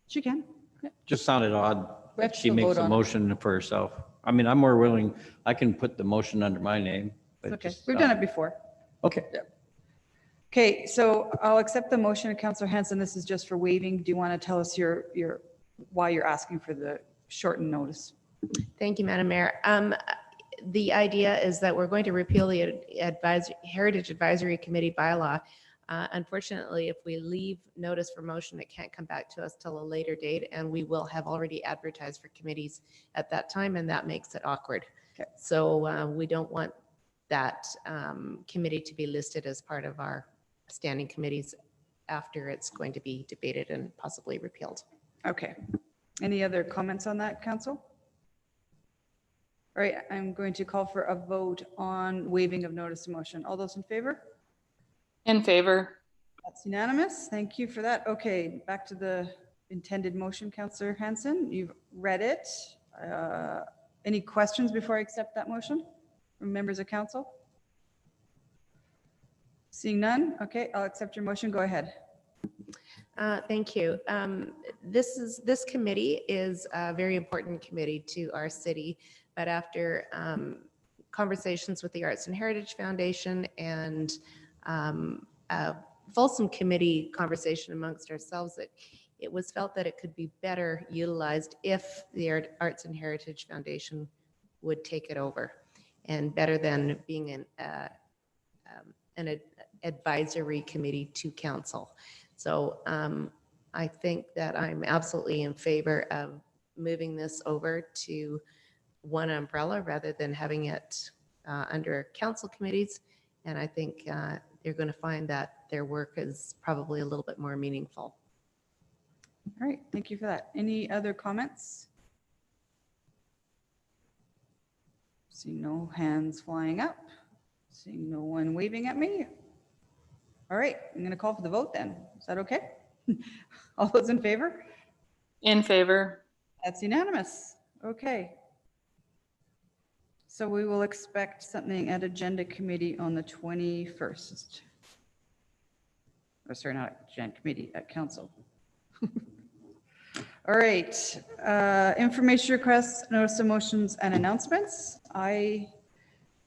She can. Yeah.
Just sounded odd
We have
that
to
she
still
makes
vote
a
on it.
motion for herself. I mean, I'm more willing, I can put the motion under my name. but
Okay,
just
we've done it before.
Okay.
Okay, so I'll accept the motion of Councillor Hanson. This is just for waiving. Do you want to tell us why you're asking for the shortened notice?
Thank you, Madam Mayor. The idea is that we're going to repeal the Heritage Advisory Committee bylaw. Unfortunately, if we leave notice for motion, it can't come back to us till a later date, and we will have already advertised for committees at that time, and that makes it awkward.
Okay.
So we don't want that committee to be listed as part of our standing committees after it's going to be debated and possibly repealed.
Okay. Any other comments on that, Council? All right, I'm going to call for a vote on waiving of notice of motion. All those in favor?
In favor.
That's unanimous. Thank you for that. Okay, back to the intended motion, Councillor Hanson. You've read it. Any questions before I accept that motion from members of council? Seeing none. Okay, I'll accept your motion. Go ahead.
Thank you. This committee is a very important committee to our city, but after conversations with the Arts and Heritage Foundation and a fulsome committee conversation amongst ourselves, it was felt that it could be better utilized if the Arts and Heritage Foundation would take it over, and better than being an advisory committee to council. So I think that I'm absolutely in favor of moving this over to one umbrella rather than having it under council committees. And I think they're going to find that their work is probably a little bit more meaningful.
All right, thank you for that. Any other comments? Seeing no hands flying up, seeing no one waving at me. All right, I'm going to call for the vote then. Is that okay? All those in favor?
In favor.
That's unanimous. Okay. So we will expect something at Agenda Committee on the 21st. Oh, sorry, not Agenda Committee, at Council. All right, information requests, notice of motions and announcements. I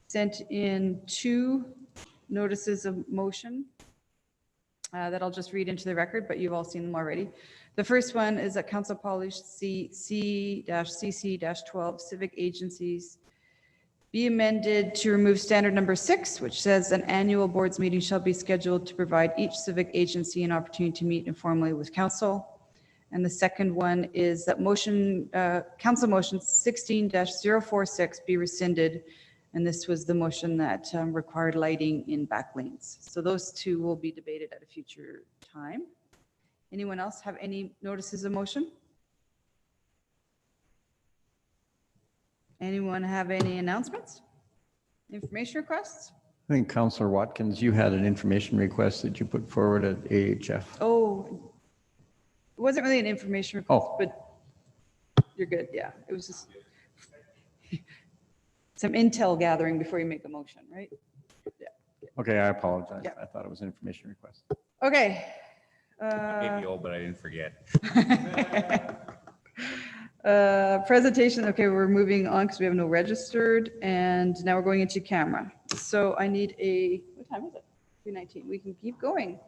sent in 2 notices of motion that I'll just read into the record, but you've all seen them already. The first one is that Council Policy C-CC-12 Civic Agencies be amended to remove standard number 6, which says an annual boards meeting shall be scheduled to provide each civic agency an opportunity to meet informally with council. And the second one is that motion, council motion 16-046 be rescinded. And this was the motion that required lighting in back lanes. So those two will be debated at a future time. Anyone else have any notices of motion? Anyone have any announcements? Information requests?
I think Councillor Watkins, you had an information request that you put forward at AHF.
Oh, it wasn't really an information request, but you're good. Yeah, it was just some intel gathering before you make a motion, right? Yeah.
Okay, I apologize.
Yeah.
I thought it was an information request.
Okay.
I may be old, but I didn't forget.
Presentation. Okay, we're moving on because we have no registered, and now we're going into camera. So I need what time is it? 3:19. We can keep going.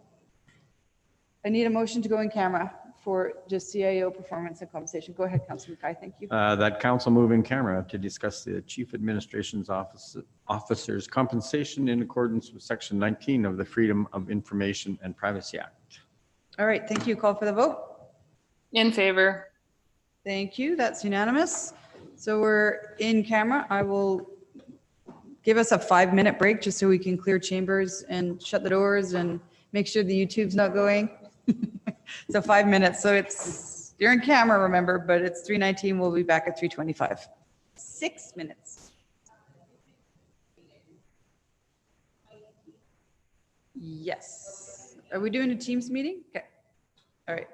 I need a motion to go in camera for just CIO performance and compensation. Go ahead, Councilor McKay. Thank you.
That council move in camera to discuss the Chief Administration's Officer's compensation in accordance with Section 19 of the Freedom of Information and Privacy Act.
All right, thank you. Call for the vote.
In favor.
Thank you. That's unanimous. So we're in camera. I will give us a 5-minute break just so we can clear chambers and shut the doors and make sure the YouTube's not going. So 5 minutes. So you're in camera, remember, but it's 3:19. We'll be back at 3:25. 6 minutes. Yes. Are we doing a Teams meeting? Okay. All right.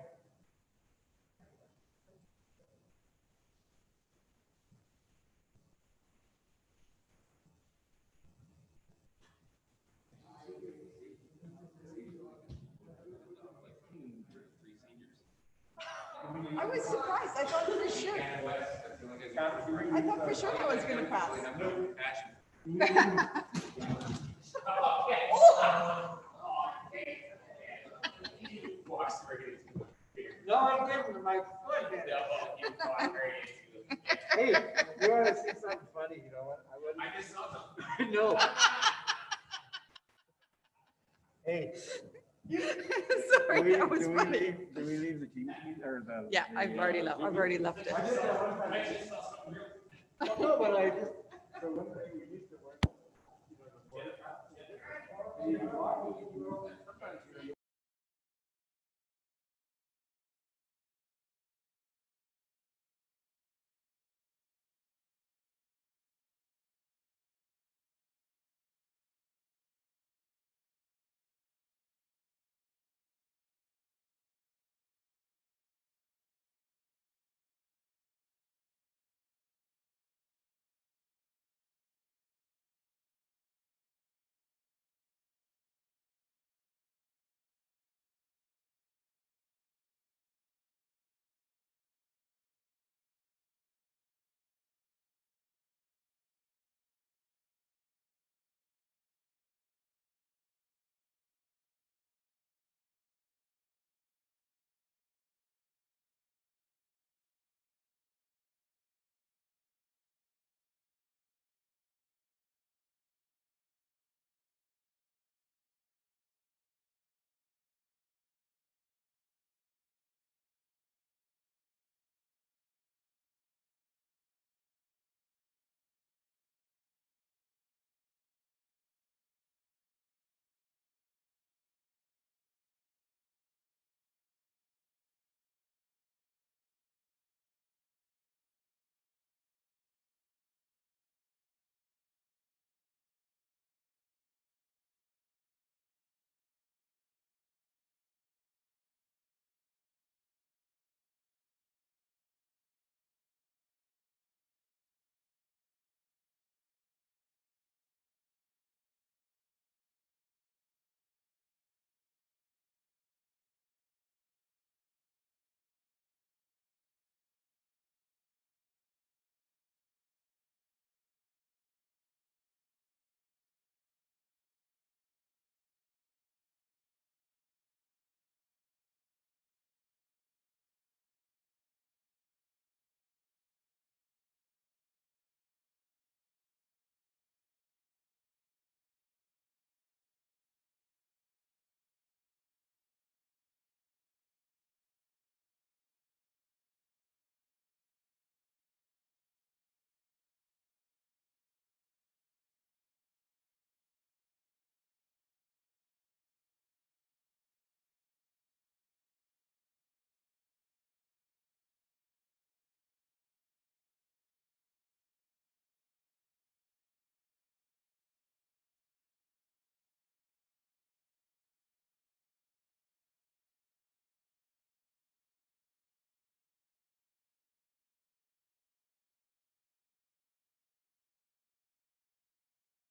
I was surprised. I thought for sure. I thought for sure I was going to pass.
No, I'm good with my foot. Hey, you want to see something funny? You know what? I just saw something. No. Hey.
Sorry, that was funny.
Do we leave the TV or the?
Yeah, I've already left. I've already left it.
No, but I just. So